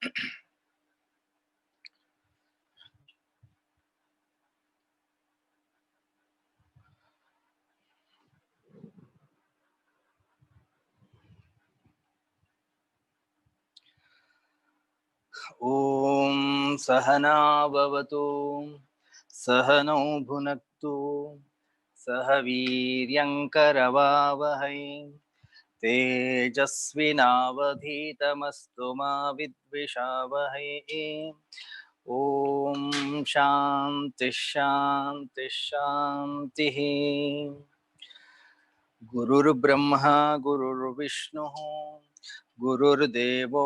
ಓಂ ಸಹನಾವವತು ಸಹನೌ ಭುನಕ್ತು ಸಹ ವೀರ್ಯಂಕರವಾವಹೈ ತೇಜಸ್ವಿನಾವಧೀತಮಸ್ತು ಮಾ ವಿದ್ವಿಷಾವಹೈ. ಓಂ ಶಾಂತಿ ಶಾಂತಿ ಶಾಂತಿ. ಗುರುರ್ಬ್ರಹ್ಮ ಗುರುರ್ವಿಷ್ಣು ಗುರುರ್ದೇವೋ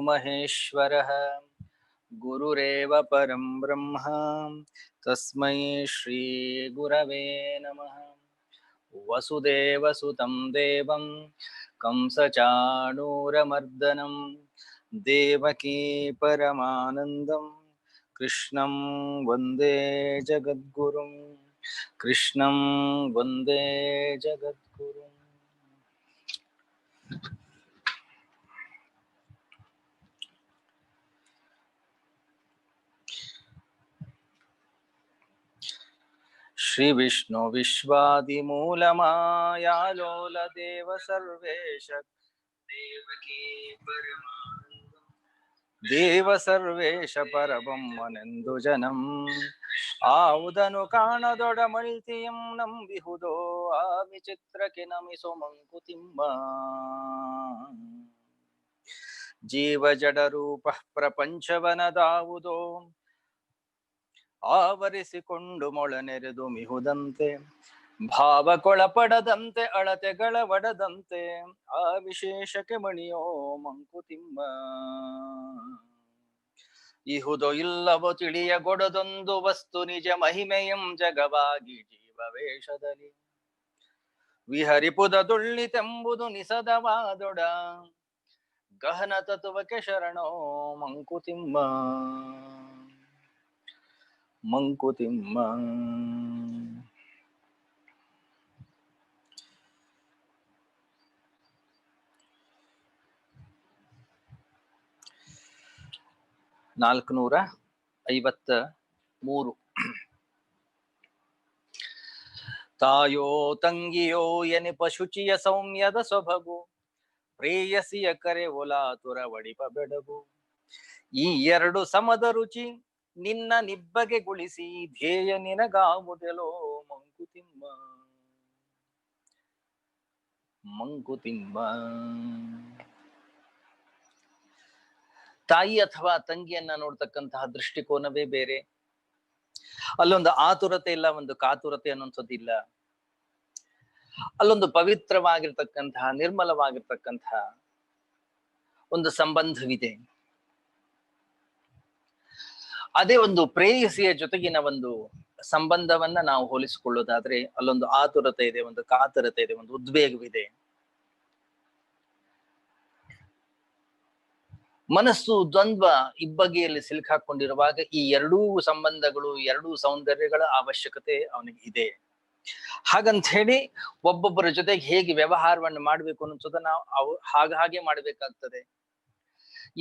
ಮಹೇಶ್ವರಃ ಗುರುರೇವ ಪರಂ ಬ್ರಹ್ಮ ತಸ್ಮೈ ಶ್ರೀ ಗುರವೇ ನಮಃ. ವಸುದೇವಸುತಂ ದೇವಂ ಕಂಸಚಾಣೂರಮರ್ದನಂ ದೇವಕೀ ಪರಮಾನಂದಂ ಕೃಷ್ಣಂ ವಂದೇ ಜಗದ್ಗುರುಂ. ಕೃಷ್ಣಂ ವಂದೇ ಜಗದ್ಗುರುಂ. ಶ್ರೀ ವಿಷ್ಣು ವಿಶ್ವಾದಿಮೂಲಮಾಯಾಲೋಲ ದೇವ ಸರ್ವೇಶ ದೇವಕೀ ಪರಮಾನಂದಂ ದೇವ ಸರ್ವೇಶ ಪರಬೊಮ್ಮನೆಂದು ಜನಂ ಆವುದನು ಕಾಣದೊಡಮಳಿತಿಯಂ ನಂಬಿಹುದೋ ಆ ವಿಚಿತ್ರಕ್ಕೆ ನಮಿಸೋ ಮಂಕುತಿಮ್ಮ. ಜೀವ ಜಡ ರೂಪ ಪ್ರಪಂಚವನದಾವುದೋ ಆವರಿಸಿಕೊಂಡು ಮೊಳನೆರೆದು ಮಿಹುದಂತೆ ಭಾವಕೊಳಪಡದಂತೆ ಅಳತೆಗಳ ಒಡದಂತೆ ಆ ವಿಶೇಷಕ್ಕೆ ಮಣಿಯೋ ಮಂಕುತಿಮ್ಮ. ಇಹುದೋ ಇಲ್ಲವೋ ತಿಳಿಯಗೊಡದೊಂದು ವಸ್ತು ನಿಜ ಮಹಿಮೆಯಂ ಜಗವಾಗಿ ಜೀವವೇಷದಲ್ಲಿ ವಿಹರಿಪುದದುಳ್ಳಿತೆಂಬುದು ನಿಸದವಾದೊಡ ಗಹನ ತತ್ವಕ್ಕೆ ಶರಣೋ ಮಂಕುತಿಮ್ಮ. ಮಂಕುತಿಮ್ಮ ನಾಲ್ಕುನೂರ 53. ತಾಯೋ ತಂಗಿಯೋ ಎನಿಪ ಶುಚಿಯ ಸೌಮ್ಯದ ಸೊಬಗು ಪ್ರೇಯಸಿಯ ಕರೆ ಒಲಾತುರ ಒಡಿಪ ಬೆಡಗು ಈ ಎರಡು ಸಮದ ರುಚಿ ನಿನ್ನ ನಿಬ್ಬಗೆಗೊಳಿಸಿ ಧ್ಯೇಯ ನಿನಗಾವುದೆಲೋ ಮಂಕುತಿಮ್ಮ. ಮಂಕುತಿಮ್ಮ ತಾಯಿ ಅಥವಾ ತಂಗಿಯನ್ನ ನೋಡ್ತಕ್ಕಂತಹ ದೃಷ್ಟಿಕೋನವೇ ಬೇರೆ. ಅಲ್ಲೊಂದು ಆತುರತೆ ಇಲ್ಲ, ಒಂದು ಕಾತುರತೆ ಅನ್ನುವಂಥದ್ದಿಲ್ಲ. ಅಲ್ಲೊಂದು ಪವಿತ್ರವಾಗಿರ್ತಕ್ಕಂತಹ ನಿರ್ಮಲವಾಗಿರ್ತಕ್ಕಂತಹ ಒಂದು ಸಂಬಂಧವಿದೆ. ಅದೇ ಒಂದು ಪ್ರೇಯಸಿಯ ಜೊತೆಗಿನ ಒಂದು ಸಂಬಂಧವನ್ನ ನಾವು ಹೋಲಿಸಿಕೊಳ್ಳೋದಾದ್ರೆ ಅಲ್ಲೊಂದು ಆತುರತೆ ಇದೆ, ಒಂದು ಕಾತುರತೆ ಇದೆ, ಒಂದು ಉದ್ವೇಗವಿದೆ. ಮನಸ್ಸು ದ್ವಂದ್ವ ಇಬ್ಬಗೆಯಲ್ಲಿ ಸಿಲುಕಾಕೊಂಡಿರುವಾಗ ಈ ಎರಡೂ ಸಂಬಂಧಗಳು, ಎರಡೂ ಸೌಂದರ್ಯಗಳ ಅವಶ್ಯಕತೆ ಅವನಿಗೆ ಇದೆ. ಹಾಗಂತ ಹೇಳಿ ಒಬ್ಬೊಬ್ಬರ ಜೊತೆಗೆ ಹೇಗೆ ವ್ಯವಹಾರವನ್ನು ಮಾಡ್ಬೇಕು ಅನ್ನೋದನ್ನ ನಾವು ಹಾಗೆ ಮಾಡ್ಬೇಕಾಗ್ತದೆ.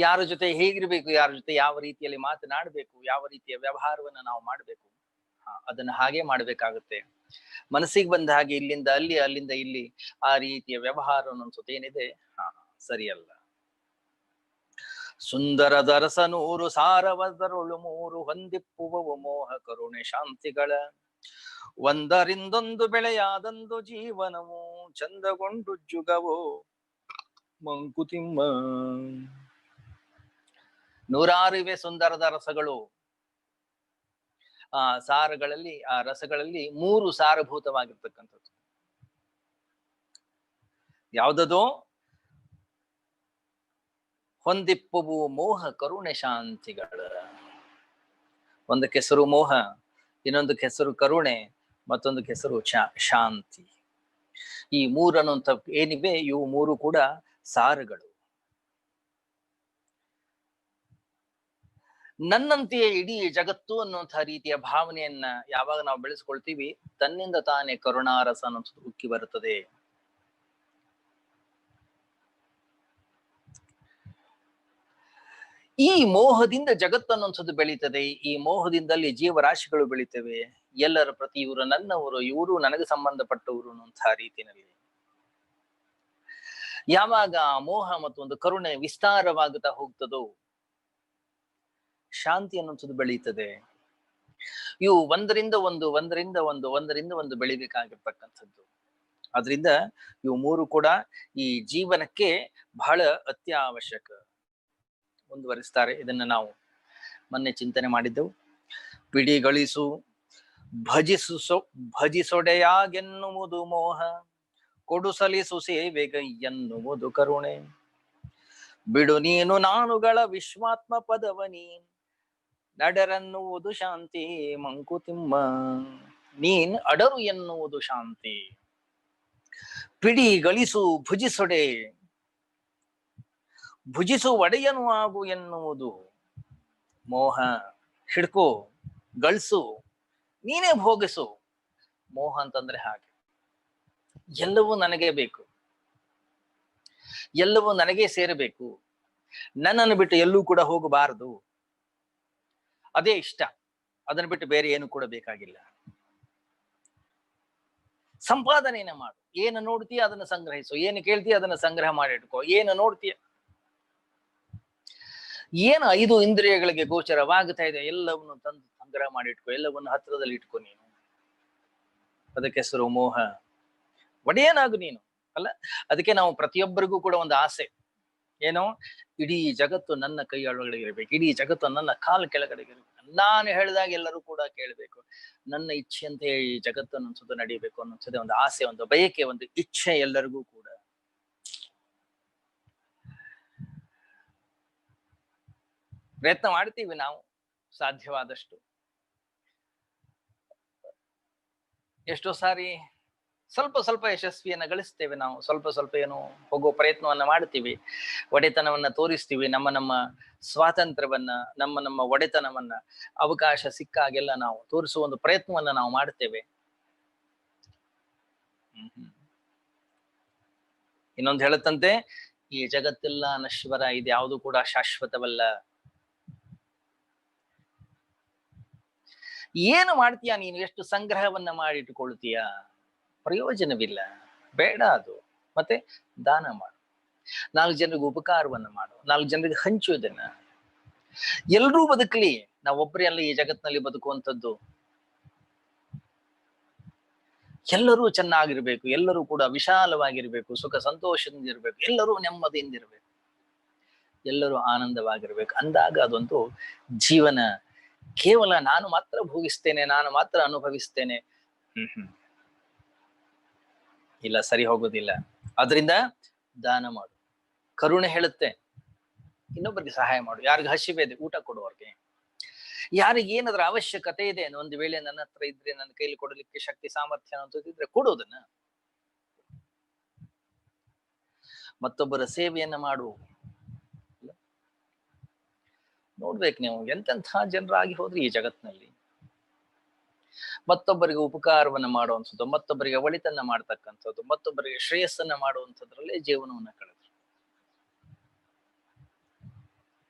ಯಾರ ಜೊತೆ ಹೇಗಿರ್ಬೇಕು, ಯಾರ ಜೊತೆ ಯಾವ ರೀತಿಯಲ್ಲಿ ಮಾತನಾಡ್ಬೇಕು, ಯಾವ ರೀತಿಯ ವ್ಯವಹಾರವನ್ನ ನಾವು ಮಾಡ್ಬೇಕು, ಅದನ್ನ ಹಾಗೆ ಮಾಡ್ಬೇಕಾಗುತ್ತೆ. ಮನಸ್ಸಿಗೆ ಬಂದ ಹಾಗೆ ಇಲ್ಲಿಂದ ಅಲ್ಲಿ, ಅಲ್ಲಿಂದ ಇಲ್ಲಿ ಆ ರೀತಿಯ ವ್ಯವಹಾರ ಅನ್ನೋದು ಏನಿದೆ ಸರಿಯಲ್ಲ. ಸುಂದರದ ರಸನೂರು ಸಾರವದರುಳು ಮೂರು ಹೊಂದಿಪ್ಪುವವು ಮೋಹ ಕರುಣೆ ಶಾಂತಿಗಳ ಒಂದರಿಂದೊಂದು ಬೆಳೆಯಾದಂದು ಜೀವನವು ಚಂದಗೊಂಡು ಜುಗವೋ ಮಂಕುತಿಮ್ಮ. ನೂರಾರಿವೆ ಸುಂದರದ ರಸಗಳು. ಆ ಸಾರಗಳಲ್ಲಿ, ಆ ರಸಗಳಲ್ಲಿ ಮೂರು ಸಾರಭೂತವಾಗಿರ್ತಕ್ಕಂಥದ್ದು. ಯಾವುದದೋ ಹೊಂದಿಪ್ಪುವು ಮೋಹ ಕರುಣೆ ಶಾಂತಿಗಳ. ಒಂದಕ್ಕೆ ಹೆಸರು ಮೋಹ, ಇನ್ನೊಂದು ಹೆಸರು ಕರುಣೆ, ಮತ್ತೊಂದು ಹೆಸರು ಶಾಂತಿ. ಈ ಮೂರನ್ನಂತ ಏನಿವೆ ಇವು ಮೂರು ಕೂಡ ಸಾರಗಳು. ನನ್ನಂತೆಯೇ ಇಡೀ ಜಗತ್ತು ಅನ್ನುವಂತಹ ರೀತಿಯ ಭಾವನೆಯನ್ನ ಯಾವಾಗ ನಾವು ಬೆಳೆಸ್ಕೊಳ್ತೀವಿ, ತನ್ನಿಂದ ತಾನೇ ಕರುಣಾರಸ ಅನ್ನೋದು ಉಕ್ಕಿ ಬರುತ್ತದೆ. ಈ ಮೋಹದಿಂದ ಜಗತ್ತನ್ನೊಂದ್ಸದು ಬೆಳೀತದೆ. ಈ ಮೋಹದಿಂದಲ್ಲಿ ಜೀವರಾಶಿಗಳು ಬೆಳೀತವೆ. ಎಲ್ಲರ ಪ್ರತಿ ಇವರು ನನ್ನವರು, ಇವರು ನನಗೆ ಸಂಬಂಧಪಟ್ಟವರು ಅನ್ನುವಂತಹ ರೀತಿಯಲ್ಲಿ ಯಾವಾಗ ಮೋಹ ಮತ್ತು ಒಂದು ಕರುಣೆ ವಿಸ್ತಾರವಾಗುತ್ತಾ ಹೋಗ್ತದೋ ಶಾಂತಿ ಅನ್ನುವಂಥದ್ದು ಬೆಳೀತದೆ. ಇವು ಒಂದರಿಂದ ಒಂದು ಬೆಳಿಬೇಕಾಗಿರ್ತಕ್ಕಂಥದ್ದು. ಆದ್ರಿಂದ ಇವು ಮೂರು ಕೂಡ ಈ ಜೀವನಕ್ಕೆ ಬಹಳ ಅತ್ಯವಶ್ಯಕ. ಮುಂದುವರಿಸ್ತಾರೆ. ಇದನ್ನ ನಾವು ಮೊನ್ನೆ ಚಿಂತನೆ ಮಾಡಿದ್ದೆವು. ಪಿಡಿಗಳಿಸು ಭಜಿಸೊಡೆಯಾಗೆನ್ನುವುದು ಮೋಹ, ಕೊಡು ಸಲಿಸು ಸೇವೆಗೈಯನ್ನುವುದು ಕರುಣೆ. ಬಿಡು ನೀನು ನಾನುಗಳ ವಿಶ್ವಾತ್ಮ ಪದವನಿ, ನಡರನ್ನುವುದು ಶಾಂತಿ ಮಂಕುತಿಮ್ಮ. ನೀನ್ ಅಡರು ಎನ್ನುವುದು ಶಾಂತಿ. ಪಿಡಿ ಗಳಿಸು ಭುಜಿಸೊಡೆ, ಭುಜಿಸು ಒಡೆಯನು ಆಗು ಎನ್ನುವುದು ಮೋಹ. ಹಿಡ್ಕೋ, ಗಳಿಸು, ನೀನೇ ಭೋಗಿಸು. ಮೋಹ ಅಂತಂದ್ರೆ ಹಾಗೆ, ಎಲ್ಲವೂ ನನಗೆ ಬೇಕು, ಎಲ್ಲವೂ ನನಗೆ ಸೇರಬೇಕು, ನನ್ನನ್ನು ಬಿಟ್ಟು ಎಲ್ಲೂ ಕೂಡ ಹೋಗಬಾರದು, ಅದೇ ಇಷ್ಟ. ಅದನ್ನು ಬಿಟ್ಟು ಬೇರೆ ಏನು ಕೂಡ ಬೇಕಾಗಿಲ್ಲ. ಸಂಪಾದನೆಯನ್ನ ಮಾಡು. ಏನು ನೋಡ್ತೀಯ ಅದನ್ನು ಸಂಗ್ರಹಿಸು, ಏನು ಕೇಳ್ತೀಯ ಅದನ್ನು ಸಂಗ್ರಹ ಮಾಡಿಟ್ಕೋ. ಏನು ನೋಡ್ತೀಯ, ಏನು 5 ಇಂದ್ರಿಯಗಳಿಗೆ ಗೋಚರವಾಗುತ್ತಾ ಇದೆ ಎಲ್ಲವನ್ನು ತಂದು ಸಂಗ್ರಹ ಮಾಡಿಟ್ಕೋ, ಎಲ್ಲವನ್ನು ಹತ್ತಿರದಲ್ಲಿ ಇಟ್ಕೋ ನೀನು. ಅದಕ್ಕೆ ಹೆಸರು ಮೋಹ. ಒಡೆಯನಾಗು ನೀನು ಅಲ್ಲ. ಅದಕ್ಕೆ ನಾವು ಪ್ರತಿಯೊಬ್ಬರಿಗೂ ಕೂಡ ಒಂದು ಆಸೆ ಏನೋ, ಇಡೀ ಜಗತ್ತು ನನ್ನ ಕೈಯೊಳಗಡೆ ಇರಬೇಕು, ಇಡೀ ಜಗತ್ತು ನನ್ನ ಕಾಲು ಕೆಳಗಡೆ ಇರಬೇಕು, ನಾನು ಹೇಳಿದಾಗ ಎಲ್ಲರೂ ಕೂಡ ಕೇಳಬೇಕು, ನನ್ನ ಇಚ್ಛೆಯಂತೆ ಈ ಜಗತ್ತನ್ನು ಅನ್ಸೋದು ನಡೀಬೇಕು ಅನ್ನೋದೇ ಒಂದು ಆಸೆ, ಒಂದು ಬಯಕೆ, ಒಂದು ಇಚ್ಛೆ ಎಲ್ಲರಿಗೂ ಕೂಡ. ಪ್ರಯತ್ನ ಮಾಡ್ತೀವಿ ನಾವು ಸಾಧ್ಯವಾದಷ್ಟು. ಎಷ್ಟೋ ಸಾರಿ ಸ್ವಲ್ಪ ಯಶಸ್ವಿಯನ್ನ ಗಳಿಸ್ತೇವೆ ನಾವು, ಸ್ವಲ್ಪ ಏನೋ ಹೋಗೋ ಪ್ರಯತ್ನವನ್ನ ಮಾಡ್ತೀವಿ, ಒಡೆತನವನ್ನ ತೋರಿಸ್ತೀವಿ, ನಮ್ಮ ಸ್ವಾತಂತ್ರ್ಯವನ್ನ, ನಮ್ಮ ಒಡೆತನವನ್ನ ಅವಕಾಶ ಸಿಕ್ಕಾಗೆಲ್ಲ ನಾವು ತೋರಿಸುವ ಒಂದು ಪ್ರಯತ್ನವನ್ನ ನಾವು ಮಾಡ್ತೇವೆ. ಇನ್ನೊಂದು ಹೇಳುತ್ತಂತೆ, ಈ ಜಗತ್ತೆಲ್ಲ ನಶ್ವರ, ಇದು ಯಾವುದು ಕೂಡ ಶಾಶ್ವತವಲ್ಲ. ಏನು ಮಾಡ್ತೀಯ ನೀನು, ಎಷ್ಟು ಸಂಗ್ರಹವನ್ನ ಮಾಡಿಟ್ಟುಕೊಳ್ತೀಯ, ಪ್ರಯೋಜನವಿಲ್ಲ, ಬೇಡ ಅದು. ಮತ್ತೆ ದಾನ ಮಾಡು, 4 ಜನರಿಗೆ ಉಪಕಾರವನ್ನ ಮಾಡು, 4 ಜನರಿಗೆ ಹಂಚು ಇದನ್ನ. ಎಲ್ರೂ ಬದುಕಲಿ, ನಾವೊಬ್ಬರೇ ಅಲ್ಲ ಈ ಜಗತ್ತಿನಲ್ಲಿ ಬದುಕುವಂಥದ್ದು. ಎಲ್ಲರೂ ಚೆನ್ನಾಗಿರ್ಬೇಕು, ಎಲ್ಲರೂ ಕೂಡ ವಿಶಾಲವಾಗಿರ್ಬೇಕು, ಸುಖ ಸಂತೋಷದಿಂದ ಇರ್ಬೇಕು, ಎಲ್ಲರೂ ನೆಮ್ಮದಿಯಿಂದ ಇರ್ಬೇಕು, ಎಲ್ಲರೂ ಆನಂದವಾಗಿರ್ಬೇಕು. ಅಂದಾಗ ಅದೊಂದು ಜೀವನ. ಕೇವಲ ನಾನು ಮಾತ್ರ ಭೋಗಿಸ್ತೇನೆ, ನಾನು ಮಾತ್ರ ಅನುಭವಿಸ್ತೇನೆ, ಇಲ್ಲ, ಸರಿ ಹೋಗೋದಿಲ್ಲ. ಅದರಿಂದ ದಾನ ಮಾಡು. ಕರುಣೆ ಹೇಳುತ್ತೆ, ಇನ್ನೊಬ್ಬರಿಗೆ ಸಹಾಯ ಮಾಡು. ಯಾರಿಗೆ ಹಸಿವೆ ಇದೆ ಊಟ ಕೊಡುವವ್ರಿಗೆ, ಯಾರಿಗೆ ಏನಾದ್ರ ಅವಶ್ಯಕತೆ ಇದೆ, ಒಂದು ವೇಳೆ ನನ್ನ ಹತ್ರ ಇದ್ರೆ, ನನ್ನ ಕೈಲಿ ಕೊಡಲಿಕ್ಕೆ ಶಕ್ತಿ ಸಾಮರ್ಥ್ಯ ಅನ್ನೋದಿದ್ರೆ ಕೊಡೋದನ್ನ. ಮತ್ತೊಬ್ಬರ ಸೇವೆಯನ್ನ ಮಾಡು. ನೋಡ್ಬೇಕು ನೀವು, ಎಂತೆಂಥ ಜನರಾಗಿ ಹೋದ್ರಿ ಈ ಜಗತ್ತಿನಲ್ಲಿ. ಮತ್ತೊಬ್ಬರಿಗೆ ಉಪಕಾರವನ್ನ ಮಾಡುವಂಥದ್ದು, ಮತ್ತೊಬ್ಬರಿಗೆ ಒಳಿತನ್ನ ಮಾಡ್ತಕ್ಕಂಥದ್ದು, ಮತ್ತೊಬ್ಬರಿಗೆ ಶ್ರೇಯಸ್ಸನ್ನ ಮಾಡುವಂಥದ್ರಲ್ಲೇ ಜೀವನವನ್ನ ಕಳೆದ್ರು.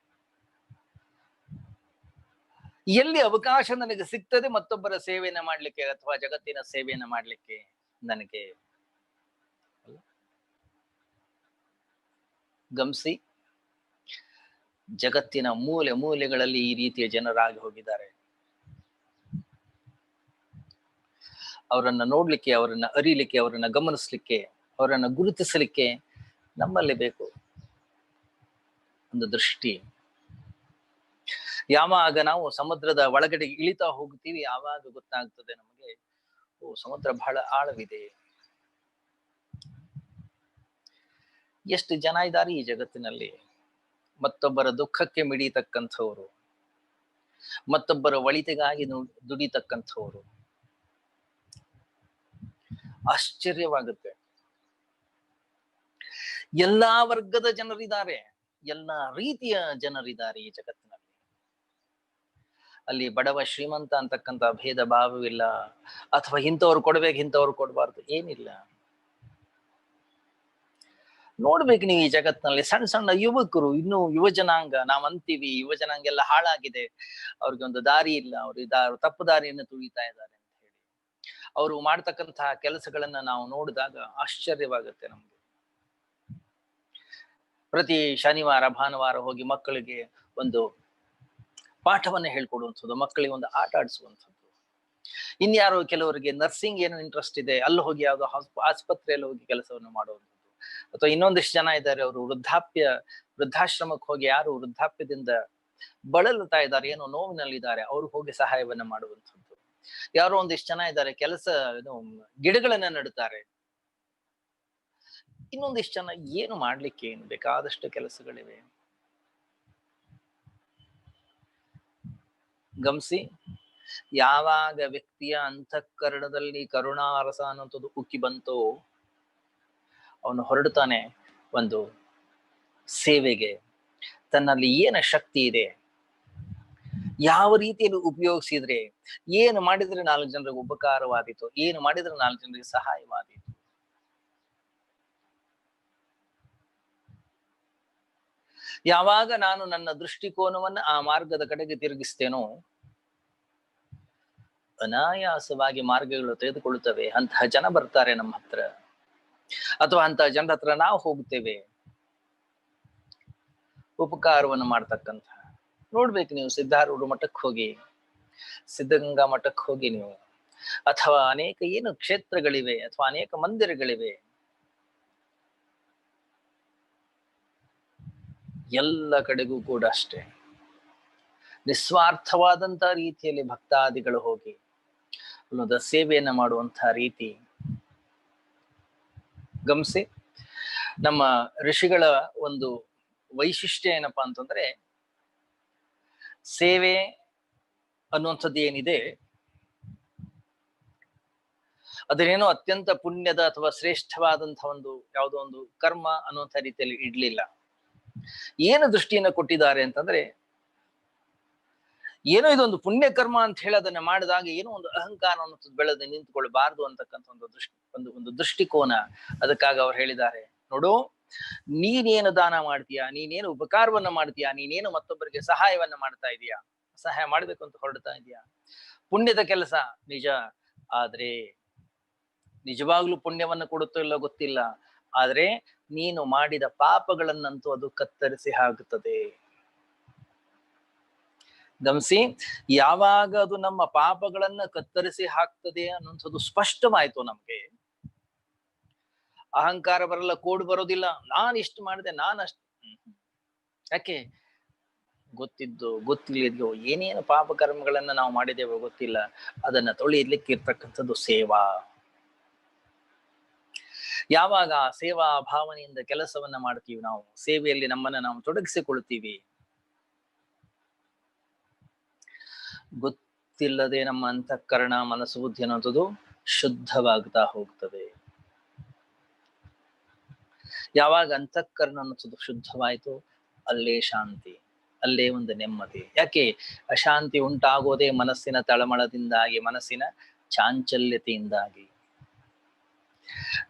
ಎಲ್ಲಿ ಅವಕಾಶ ನನಗೆ ಸಿಗ್ತದೆ ಮತ್ತೊಬ್ಬರ ಸೇವೆಯನ್ನ ಮಾಡ್ಲಿಕ್ಕೆ ಅಥವಾ ಜಗತ್ತಿನ ಸೇವೆಯನ್ನ ಮಾಡ್ಲಿಕ್ಕೆ, ನನಗೆ ಗಮನಿಸಿ, ಜಗತ್ತಿನ ಮೂಲೆ ಮೂಲೆಗಳಲ್ಲಿ ಈ ರೀತಿಯ ಜನರಾಗಿ ಹೋಗಿದ್ದಾರೆ. ಅವರನ್ನ ನೋಡ್ಲಿಕ್ಕೆ, ಅವರನ್ನ ಅರಿಲಿಕ್ಕೆ, ಅವರನ್ನ ಗಮನಿಸ್ಲಿಕ್ಕೆ, ಅವರನ್ನ ಗುರುತಿಸಲಿಕ್ಕೆ ನಮ್ಮಲ್ಲಿ ಬೇಕು ಒಂದು ದೃಷ್ಟಿ. ಯಾವಾಗ ನಾವು ಸಮುದ್ರದ ಒಳಗಡೆ ಇಳಿತಾ ಹೋಗ್ತೀವಿ, ಆವಾಗ ಗೊತ್ತಾಗ್ತದೆ ನಮಗೆ, ಓ, ಸಮುದ್ರ ಬಹಳ ಆಳವಿದೆ. ಎಷ್ಟು ಜನ ಇದ್ದಾರೆ ಈ ಜಗತ್ತಿನಲ್ಲಿ, ಮತ್ತೊಬ್ಬರ ದುಃಖಕ್ಕೆ ಮಿಡಿತಕ್ಕಂಥವ್ರು, ಮತ್ತೊಬ್ಬರ ಒಳಿತಿಗಾಗಿ ದುಡಿತಕ್ಕಂಥವ್ರು. ಆಶ್ಚರ್ಯವಾಗುತ್ತೆ. ಎಲ್ಲಾ ವರ್ಗದ ಜನರಿದ್ದಾರೆ, ಎಲ್ಲಾ ರೀತಿಯ ಜನರಿದ್ದಾರೆ ಈ ಜಗತ್ತಿನಲ್ಲಿ. ಅಲ್ಲಿ ಬಡವ ಶ್ರೀಮಂತ ಅಂತಕ್ಕಂಥ ಭೇದ ಭಾವವಿಲ್ಲ, ಅಥವಾ ಇಂಥವ್ರು ಕೊಡ್ಬೇಕು ಇಂಥವ್ರು ಕೊಡ್ಬಾರ್ದು, ಏನಿಲ್ಲ. ನೋಡ್ಬೇಕು ನೀವು ಈ ಜಗತ್ತಿನಲ್ಲಿ ಸಣ್ಣ ಸಣ್ಣ ಯುವಕರು, ಇನ್ನು ಯುವ ಜನಾಂಗ ನಾವ್ ಅಂತೀವಿ, ಯುವ ಜನಾಂಗ ಎಲ್ಲ ಹಾಳಾಗಿದೆ, ಅವ್ರಿಗೆ ಒಂದು ದಾರಿ ಇಲ್ಲ, ಅವ್ರು ತಪ್ಪು ದಾರಿಯನ್ನು ತುಳಿತಾ ಇದ್ದಾರೆ ಅಂತ ಹೇಳಿ. ಅವರು ಮಾಡ್ತಕ್ಕಂತಹ ಕೆಲಸಗಳನ್ನ ನಾವು ನೋಡಿದಾಗ ಆಶ್ಚರ್ಯವಾಗುತ್ತೆ ನಮ್ಗೆ. ಪ್ರತಿ ಶನಿವಾರ ಭಾನುವಾರ ಹೋಗಿ ಮಕ್ಕಳಿಗೆ ಒಂದು ಪಾಠವನ್ನ ಹೇಳ್ಕೊಡುವಂಥದ್ದು, ಮಕ್ಕಳಿಗೆ ಒಂದು ಆಟ ಆಡಿಸುವಂಥದ್ದು. ಇನ್ಯಾರೋ ಕೆಲವರಿಗೆ ನರ್ಸಿಂಗ್ ಏನೋ ಇಂಟ್ರೆಸ್ಟ್ ಇದೆ, ಅಲ್ಲಿ ಹೋಗಿ ಯಾವುದೋ ಆಸ್ಪತ್ರೆಯಲ್ಲಿ ಹೋಗಿ ಕೆಲಸವನ್ನು ಮಾಡುವಂಥದ್ದು. ಅಥವಾ ಇನ್ನೊಂದಿಷ್ಟು ಜನ ಇದ್ದಾರೆ, ಅವರು ವೃದ್ಧಾಶ್ರಮಕ್ಕೆ ಹೋಗಿ ಯಾರು ವೃದ್ಧಾಪ್ಯದಿಂದ ಬಳಲುತ್ತಾ ಇದ್ದಾರೆ, ಏನೋ ನೋವಿನಲ್ಲಿದ್ದಾರೆ, ಅವ್ರು ಹೋಗಿ ಸಹಾಯವನ್ನ ಮಾಡುವಂಥದ್ದು. ಯಾರೋ ಒಂದಿಷ್ಟು ಜನ ಇದ್ದಾರೆ, ಗಿಡಗಳನ್ನ ನೆಡುತ್ತಾರೆ. ಇನ್ನೊಂದಿಷ್ಟು ಜನ ಏನು ಮಾಡ್ಲಿಕ್ಕೆ ಏನು ಬೇಕಾದಷ್ಟು ಕೆಲಸಗಳಿವೆ. ಗಮನಿಸಿ, ಯಾವಾಗ ವ್ಯಕ್ತಿಯ ಅಂತಃಕರಣದಲ್ಲಿ ಕರುಣಾರಸ ಅನ್ನೋಂಥದ್ದು ಉಕ್ಕಿ ಬಂತೋ ಅವನು ಹೊರಡುತ್ತಾನೆ ಒಂದು ಸೇವೆಗೆ. ತನ್ನಲ್ಲಿ ಏನ ಶಕ್ತಿ ಇದೆ, ಯಾವ ರೀತಿಯಲ್ಲಿ ಉಪಯೋಗಿಸಿದ್ರೆ, ಏನು ಮಾಡಿದ್ರೆ 4 ಜನರಿಗೆ ಉಪಕಾರವಾದೀತು, ಏನು ಮಾಡಿದ್ರೆ 4 ಜನರಿಗೆ ಸಹಾಯವಾದೀತು. ಯಾವಾಗ ನಾನು ನನ್ನ ದೃಷ್ಟಿಕೋನವನ್ನ ಆ ಮಾರ್ಗದ ಕಡೆಗೆ ತಿರುಗಿಸ್ತೇನೋ ಅನಾಯಾಸವಾಗಿ ಮಾರ್ಗಗಳು ತೆಗೆದುಕೊಳ್ಳುತ್ತವೆ. ಅಂತಹ ಜನ ಬರ್ತಾರೆ ನಮ್ಮ ಹತ್ರ, ಅಥವಾ ಅಂತಹ ಜನರ ಹತ್ರ ನಾವು ಹೋಗ್ತೇವೆ ಉಪಕಾರವನ್ನು ಮಾಡ್ತಕ್ಕಂಥ. ನೋಡ್ಬೇಕು ನೀವು, ಸಿದ್ಧಾರೂಢ ಮಠಕ್ಕೆ ಹೋಗಿ, ಸಿದ್ಧಗಂಗಾ ಮಠಕ್ಕೆ ಹೋಗಿ ನೀವು, ಅಥವಾ ಅನೇಕ ಏನು ಕ್ಷೇತ್ರಗಳಿವೆ, ಅಥವಾ ಅನೇಕ ಮಂದಿರಗಳಿವೆ, ಎಲ್ಲ ಕಡೆಗೂ ಕೂಡ ಅಷ್ಟೇ ನಿಸ್ವಾರ್ಥವಾದಂತಹ ರೀತಿಯಲ್ಲಿ ಭಕ್ತಾದಿಗಳು ಹೋಗಿ ಅನ್ನೋದ ಸೇವೆಯನ್ನ ಮಾಡುವಂತಹ ರೀತಿ. ಗಮನಿಸಿ, ನಮ್ಮ ಋಷಿಗಳ ಒಂದು ವೈಶಿಷ್ಟ್ಯ ಏನಪ್ಪಾ ಅಂತಂದ್ರೆ, ಸೇವೆ ಅನ್ನುವಂಥದ್ದು ಏನಿದೆ ಅದನ್ನೇನೋ ಅತ್ಯಂತ ಪುಣ್ಯದ ಅಥವಾ ಶ್ರೇಷ್ಠವಾದಂತಹ ಯಾವುದೋ ಒಂದು ಕರ್ಮ ಅನ್ನುವಂಥ ರೀತಿಯಲ್ಲಿ ಇಡ್ಲಿಲ್ಲ. ಏನು ದೃಷ್ಟಿಯನ್ನ ಕೊಟ್ಟಿದ್ದಾರೆ ಅಂತಂದ್ರೆ, ಏನೋ ಇದೊಂದು ಪುಣ್ಯ ಕರ್ಮ ಅಂತ ಹೇಳಿ ಅದನ್ನ ಮಾಡಿದಾಗ ಏನೋ ಒಂದು ಅಹಂಕಾರ ಅನ್ನೋದು ಬೆಳೆದು ನಿಂತ್ಕೊಳ್ಬಾರ್ದು ಅಂತಕ್ಕಂಥ ಒಂದು ದೃಷ್ಟಿಕೋನ. ಅದಕ್ಕಾಗಿ ಅವ್ರು ಹೇಳಿದ್ದಾರೆ, ನೋಡು, ನೀನೇನು ದಾನ ಮಾಡ್ತೀಯಾ, ನೀನೇನು ಉಪಕಾರವನ್ನ ಮಾಡ್ತೀಯಾ, ನೀನೇನು ಮತ್ತೊಬ್ಬರಿಗೆ ಸಹಾಯವನ್ನ ಮಾಡ್ತಾ ಇದೀಯಾ, ಸಹಾಯ ಮಾಡ್ಬೇಕು ಅಂತ ಹೊರಡ್ತಾ ಇದೀಯಾ, ಪುಣ್ಯದ ಕೆಲಸ ನಿಜ. ಆದ್ರೆ ನಿಜವಾಗ್ಲೂ ಪುಣ್ಯವನ್ನ ಕೊಡುತ್ತೋ ಇಲ್ಲೋ ಗೊತ್ತಿಲ್ಲ, ಆದ್ರೆ ನೀನು ಮಾಡಿದ ಪಾಪಗಳನ್ನಂತೂ ಅದು ಕತ್ತರಿಸಿ ಹಾಕುತ್ತದೆ. ಗಮನಿಸಿ, ಯಾವಾಗ ಅದು ನಮ್ಮ ಪಾಪಗಳನ್ನ ಕತ್ತರಿಸಿ ಹಾಕ್ತದೆ ಅನ್ನುವಂಥದ್ದು ಸ್ಪಷ್ಟವಾಯ್ತು ನಮ್ಗೆ, ಅಹಂಕಾರ ಬರಲ್ಲ, ಕೋಡ್ ಬರೋದಿಲ್ಲ, ನಾನ್ ಇಷ್ಟು ಮಾಡಿದೆ, ನಾನಷ್ಟು. ಯಾಕೆ? ಗೊತ್ತಿದ್ದು ಗೊತ್ತಿಲ್ಲದೋ ಏನೇನು ಪಾಪ ಕರ್ಮಗಳನ್ನ ನಾವು ಮಾಡಿದೇವೋ ಗೊತ್ತಿಲ್ಲ, ಅದನ್ನ ತೊಳೆಯಲಿಕ್ಕೆ ಇರ್ತಕ್ಕಂಥದ್ದು ಸೇವಾ. ಯಾವಾಗ ಸೇವಾ ಭಾವನೆಯಿಂದ ಕೆಲಸವನ್ನ ಮಾಡ್ತೀವಿ, ನಾವು ಸೇವೆಯಲ್ಲಿ ನಮ್ಮನ್ನ ನಾವು ತೊಡಗಿಸಿಕೊಳ್ತೀವಿ, ಗೊತ್ತಿಲ್ಲದೆ ನಮ್ಮ ಅಂತಃಕರಣ, ಮನಸ್ಸು, ಬುದ್ಧಿ ಅನ್ನೋದು ಶುದ್ಧವಾಗ್ತಾ ಹೋಗ್ತದೆ. ಯಾವಾಗ ಅಂತಃಕರಣ ಅನ್ನೋದು ಶುದ್ಧವಾಯ್ತು, ಅಲ್ಲೇ ಶಾಂತಿ, ಅಲ್ಲೇ ಒಂದು ನೆಮ್ಮದಿ. ಯಾಕೆ? ಅಶಾಂತಿ ಉಂಟಾಗೋದೇ ಮನಸ್ಸಿನ ತಳಮಳದಿಂದಾಗಿ, ಮನಸ್ಸಿನ ಚಾಂಚಲ್ಯತೆಯಿಂದಾಗಿ.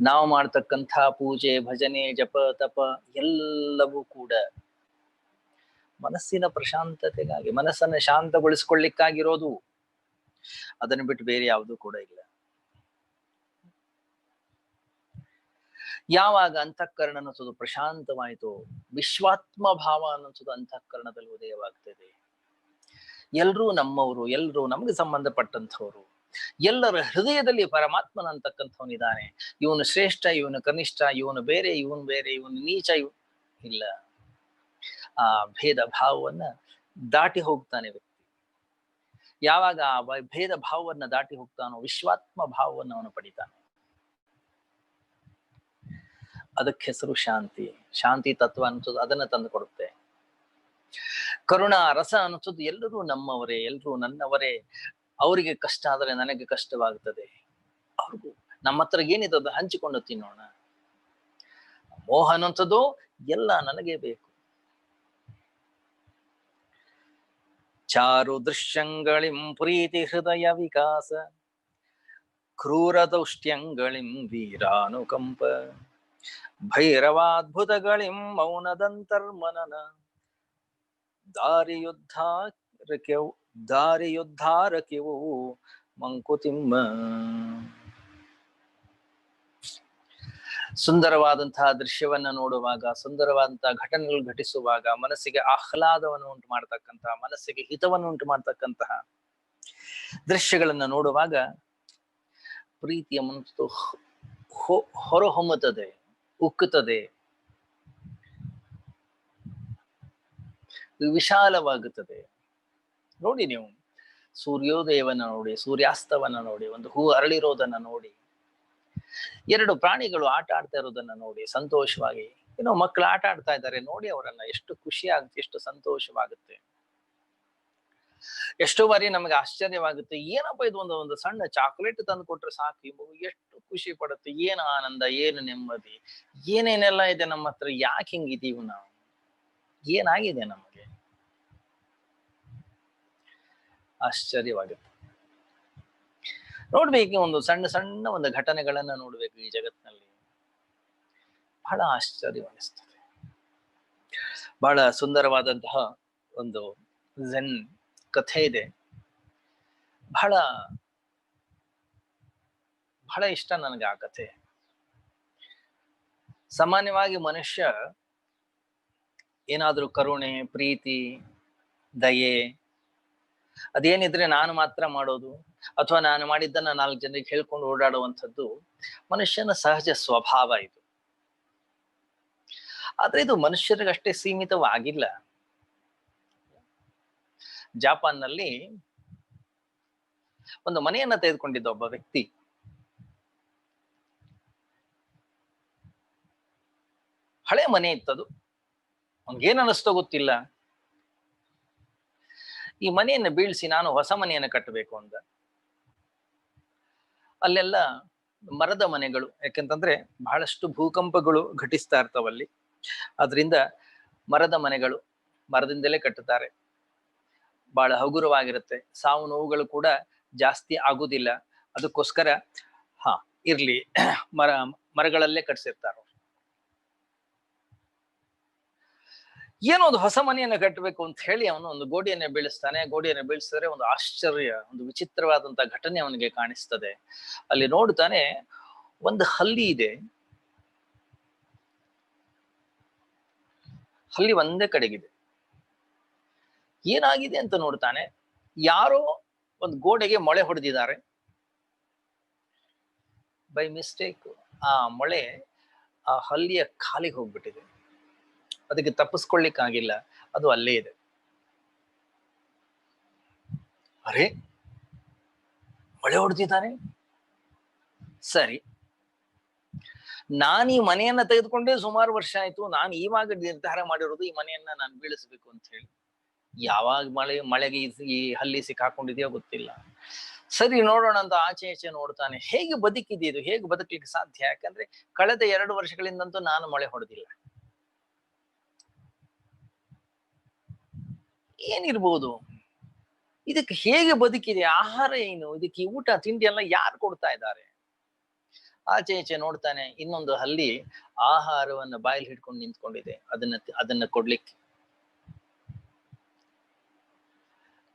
ನಾವು ಮಾಡ್ತಕ್ಕಂಥ ಪೂಜೆ, ಭಜನೆ, ಜಪ, ತಪ ಎಲ್ಲವೂ ಕೂಡ ಮನಸ್ಸಿನ ಪ್ರಶಾಂತತೆಗಾಗಿ, ಮನಸ್ಸನ್ನ ಶಾಂತಗೊಳಿಸ್ಕೊಳ್ಳಿಕ್ಕಾಗಿರೋದು. ಅದನ್ನು ಬಿಟ್ಟು ಬೇರೆ ಯಾವುದೂ ಕೂಡ ಇಲ್ಲ. ಯಾವಾಗ ಅಂತಃಕರಣ ಅನ್ನೋದು ಪ್ರಶಾಂತವಾಯಿತು, ವಿಶ್ವಾತ್ಮ ಭಾವ ಅನ್ನೋದು ಅಂತಃಕರಣದಲ್ಲಿ ಉದಯವಾಗ್ತದೆ. ಎಲ್ರೂ ನಮ್ಮವರು, ಎಲ್ರೂ ನಮ್ಗೆ ಸಂಬಂಧಪಟ್ಟಂಥವ್ರು, ಎಲ್ಲರ ಹೃದಯದಲ್ಲಿ ಪರಮಾತ್ಮನ ಅಂತಕ್ಕಂಥವನಿದ್ದಾನೆ. ಇವನು ಶ್ರೇಷ್ಠ, ಇವನು ಕನಿಷ್ಠ, ಇವನು ಬೇರೆ, ಇವನು ನೀಚ, ಇಲ್ಲ. ಆ ಭೇದ ಭಾವವನ್ನ ದಾಟಿ ಹೋಗ್ತಾನೆ ವ್ಯಕ್ತಿ. ಯಾವಾಗ ಆ ಭೇದ ಭಾವವನ್ನ ದಾಟಿ ಹೋಗ್ತಾನೋ, ವಿಶ್ವಾತ್ಮ ಭಾವವನ್ನು ಅವನು ಪಡಿತಾನೆ. ಅದಕ್ಕೆ ಹೆಸರು ಶಾಂತಿ. ಶಾಂತಿ ತತ್ವ ಅನ್ನೋದು ಅದನ್ನ ತಂದು ಕೊಡುತ್ತೆ. ಕರುಣಾ ರಸ ಅನ್ನೋದು ಎಲ್ಲರೂ ನಮ್ಮವರೇ, ಎಲ್ಲರೂ ನನ್ನವರೇ, ಅವರಿಗೆ ಕಷ್ಟ ಆದರೆ ನನಗೆ ಕಷ್ಟವಾಗುತ್ತದೆ, ಅವ್ರಿಗೂ ನಮ್ಮ ಹತ್ರ ಏನಿದೆ ಅದು ಹಂಚಿಕೊಂಡು ತಿನ್ನೋಣ. ಮೋಹ ಅನ್ನುವಂಥದ್ದು ಎಲ್ಲ ನನಗೆ ಬೇಕು. ಚಾರು ದೃಶ್ಯಂಗಳಿಂ ಪ್ರೀತಿ ಹೃದಯ ವಿಕಾಸ, ಕ್ರೂರ ದೌಷ್ಟ್ಯಂಗಳಿಂ ವೀರಾನುಕಂಪ. ಭೈರವಾದ್ಭುತಗಳಿಂ ಮೌನದಂತರ್ಮನನ ದಾರಿಯುದ್ಧಾರಕ್ಯವು ದಾರಿಯುದ್ಧಾರಕ್ಯವು ಮಂಕುತಿಮ್ಮ. ಸುಂದರವಾದಂತಹ ದೃಶ್ಯವನ್ನ ನೋಡುವಾಗ, ಸುಂದರವಾದಂತಹ ಘಟನೆಗಳು ಘಟಿಸುವಾಗ, ಮನಸ್ಸಿಗೆ ಆಹ್ಲಾದವನ್ನು ಉಂಟು ಮಾಡ್ತಕ್ಕಂತಹ, ಮನಸ್ಸಿಗೆ ಹಿತವನ್ನು ಉಂಟು ಮಾಡ್ತಕ್ಕಂತಹ ದೃಶ್ಯಗಳನ್ನ ನೋಡುವಾಗ ಪ್ರೀತಿಯ ಮನಸ್ಸು ಹೊರಹೊಮ್ಮುತ್ತದೆ, ಉಕ್ಕುತ್ತದೆ, ವಿಶಾಲವಾಗುತ್ತದೆ. ನೋಡಿ, ನೀವು ಸೂರ್ಯೋದಯವನ್ನ ನೋಡಿ, ಸೂರ್ಯಾಸ್ತವನ್ನ ನೋಡಿ, ಒಂದು ಹೂ ಅರಳಿರೋದನ್ನ ನೋಡಿ, ಎರಡು ಪ್ರಾಣಿಗಳು ಆಟ ಆಡ್ತಾ ಇರೋದನ್ನ ನೋಡಿ ಸಂತೋಷವಾಗಿ, ಮಕ್ಕಳು ಆಟ ಆಡ್ತಾ ಇದ್ದಾರೆ ನೋಡಿ, ಅವರನ್ನ ಎಷ್ಟು ಖುಷಿ ಆಗುತ್ತೆ, ಎಷ್ಟು ಸಂತೋಷವಾಗುತ್ತೆ. ಎಷ್ಟೋ ಬಾರಿ ನಮಗೆ ಆಶ್ಚರ್ಯವಾಗುತ್ತೆ, ಏನಪ್ಪ ಇದು, ಒಂದು ಸಣ್ಣ ಚಾಕ್ಲೇಟ್ ತಂದು ಕೊಟ್ರೆ ಸಾಕು, ಈ ಮಗು ಎಷ್ಟು ಖುಷಿ ಪಡುತ್ತೆ, ಏನು ಆನಂದ, ಏನು ನೆಮ್ಮದಿ, ಏನೇನೆಲ್ಲ ಇದೆ ನಮ್ಮ ಹತ್ರ, ಯಾಕೆ ಹಿಂಗಿದೀವಿ ನಾವು, ಏನಾಗಿದೆ ನಮಗೆ, ಆಶ್ಚರ್ಯವಾಗುತ್ತೆ. ನೋಡ್ಬೇಕು, ಒಂದು ಸಣ್ಣ ಸಣ್ಣ ಒಂದು ಘಟನೆಗಳನ್ನ ನೋಡ್ಬೇಕು ಈ ಜಗತ್ತಿನಲ್ಲಿ, ಬಹಳ ಆಶ್ಚರ್ಯವೆನಿಸ್ತದೆ. ಬಹಳ ಸುಂದರವಾದಂತಹ ಒಂದು ಝೆನ್ ಕಥೆ ಇದೆ, ಬಹಳ ಬಹಳ ಇಷ್ಟ ನನಗೆ ಆ ಕಥೆ. ಸಾಮಾನ್ಯವಾಗಿ ಮನುಷ್ಯ ಏನಾದ್ರೂ ಕರುಣೆ, ಪ್ರೀತಿ, ದಯೆ ಅದೇನಿದ್ರೆ ನಾನು ಮಾತ್ರ ಮಾಡೋದು, ಅಥವಾ ನಾನು ಮಾಡಿದ್ದನ್ನ 4 ಜನರಿಗೆ ಹೇಳ್ಕೊಂಡು ಓಡಾಡುವಂಥದ್ದು ಮನುಷ್ಯನ ಸಹಜ ಸ್ವಭಾವ ಇದು. ಆದ್ರೆ ಇದು ಮನುಷ್ಯರಿಗಷ್ಟೇ ಸೀಮಿತವಾಗಿಲ್ಲ. ಜಾಪಾನ್ನಲ್ಲಿ ಒಂದು ಮನೆಯನ್ನ ತೆಗೆದುಕೊಂಡಿದ್ದ ಒಬ್ಬ ವ್ಯಕ್ತಿ. ಹಳೆ ಮನೆ ಇತ್ತದು, ಅವ್ನಿಗೇನ್ ಅನ್ನಿಸ್ತೋ ಗೊತ್ತಿಲ್ಲ, ಈ ಮನೆಯನ್ನು ಬೀಳ್ಸಿ ನಾನು ಹೊಸ ಮನೆಯನ್ನು ಕಟ್ಟಬೇಕು ಅಂತ. ಅಲ್ಲೆಲ್ಲ ಮರದ ಮನೆಗಳು, ಯಾಕಂತಂದ್ರೆ ಬಹಳಷ್ಟು ಭೂಕಂಪಗಳು ಘಟಿಸ್ತಾ ಇರ್ತಾವಲ್ಲಿ, ಅದರಿಂದ ಮರದ ಮನೆಗಳು, ಮರದಿಂದಲೇ ಕಟ್ಟುತ್ತಾರೆ, ಬಹಳ ಹಗುರವಾಗಿರುತ್ತೆ, ಸಾವು ನೋವುಗಳು ಕೂಡ ಜಾಸ್ತಿ ಆಗುದಿಲ್ಲ. ಅದಕ್ಕೋಸ್ಕರ ಇರ್ಲಿ, ಮರಗಳಲ್ಲೇ ಕಟ್ಸಿರ್ತಾರ. ಏನೋ ಒಂದು ಹೊಸ ಮನೆಯನ್ನ ಕಟ್ಟಬೇಕು ಅಂತ ಹೇಳಿ ಅವನು ಒಂದು ಗೋಡೆಯನ್ನ ಬೀಳಿಸ್ತಾನೆ. ಗೋಡೆಯನ್ನ ಬೀಳಿಸಿದ್ರೆ ಒಂದು ಆಶ್ಚರ್ಯ, ಒಂದು ವಿಚಿತ್ರವಾದಂತಹ ಘಟನೆ ಅವನಿಗೆ ಕಾಣಿಸ್ತದೆ. ಅಲ್ಲಿ ನೋಡ್ತಾನೆ, ಒಂದು ಹಲ್ಲಿ ಇದೆ, ಹಲ್ಲಿ ಒಂದೇ ಕಡೆಗಿದೆ. ಏನಾಗಿದೆ ಅಂತ ನೋಡ್ತಾನೆ, ಯಾರೋ ಒಂದು ಗೋಡೆಗೆ ಮೊಳೆ ಹೊಡೆದಿದ್ದಾರೆ. ಬೈ ಮಿಸ್ಟೇಕ್ ಆ ಮೊಳೆ ಆ ಹಲ್ಲಿಯ ಕಾಲಿಗೆ ಹೋಗ್ಬಿಟ್ಟಿದೆ, ಅದಕ್ಕೆ ತಪ್ಪಿಸ್ಕೊಳ್ಳಿಕ್ಕಾಗಿಲ್ಲ, ಅದು ಅಲ್ಲೇ ಇದೆ. ಅರೆ, ಮೊಳೆ ಹೊಡೆದಿದ್ದಾನೆ, ಸರಿ, ನಾನು ಈ ಮನೆಯನ್ನ ತೆಗೆದುಕೊಂಡೇ ಸುಮಾರು ವರ್ಷ ಆಯ್ತು, ನಾನು ಇವಾಗ ನಿರ್ಧಾರ ಮಾಡಿರೋದು ಈ ಮನೆಯನ್ನ ನಾನು ಬೀಳಿಸ್ಬೇಕು ಅಂತ ಹೇಳಿ. ಯಾವಾಗ ಮಳೆಗೆ ಈ ಹಲ್ಲಿ ಸಿಕ್ಕಾಕೊಂಡಿದೆಯೋ ಗೊತ್ತಿಲ್ಲ. ಸರಿ, ನೋಡೋಣ ಅಂತ ಆಚೆ ಈಚೆ ನೋಡ್ತಾನೆ. ಹೇಗೆ ಬದುಕಿದೆ ಇದು, ಹೇಗೆ ಬದುಕಲಿಕ್ಕೆ ಸಾಧ್ಯ? ಯಾಕಂದ್ರೆ ಕಳೆದ 2 ವರ್ಷಗಳಿಂದಂತೂ ನಾನು ಮೊಳೆ ಹೊಡೆದಿಲ್ಲ. ಏನಿರ್ಬೋದು, ಇದಕ್ಕೆ ಹೇಗೆ ಬದುಕಿದೆ, ಆಹಾರ ಏನು, ಇದಕ್ಕೆ ಊಟ ತಿಂಡಿ ಎಲ್ಲ ಯಾರು ಕೊಡ್ತಾ ಇದ್ದಾರೆ? ಆಚೆ ಈಚೆ ನೋಡ್ತಾನೆ, ಇನ್ನೊಂದು ಹಲ್ಲಿ ಆಹಾರವನ್ನ ಬಾಯಲ್ಲಿ ಹಿಡ್ಕೊಂಡು ನಿಂತ್ಕೊಂಡಿದೆ, ಅದನ್ನ ಕೊಡ್ಲಿಕ್ಕೆ.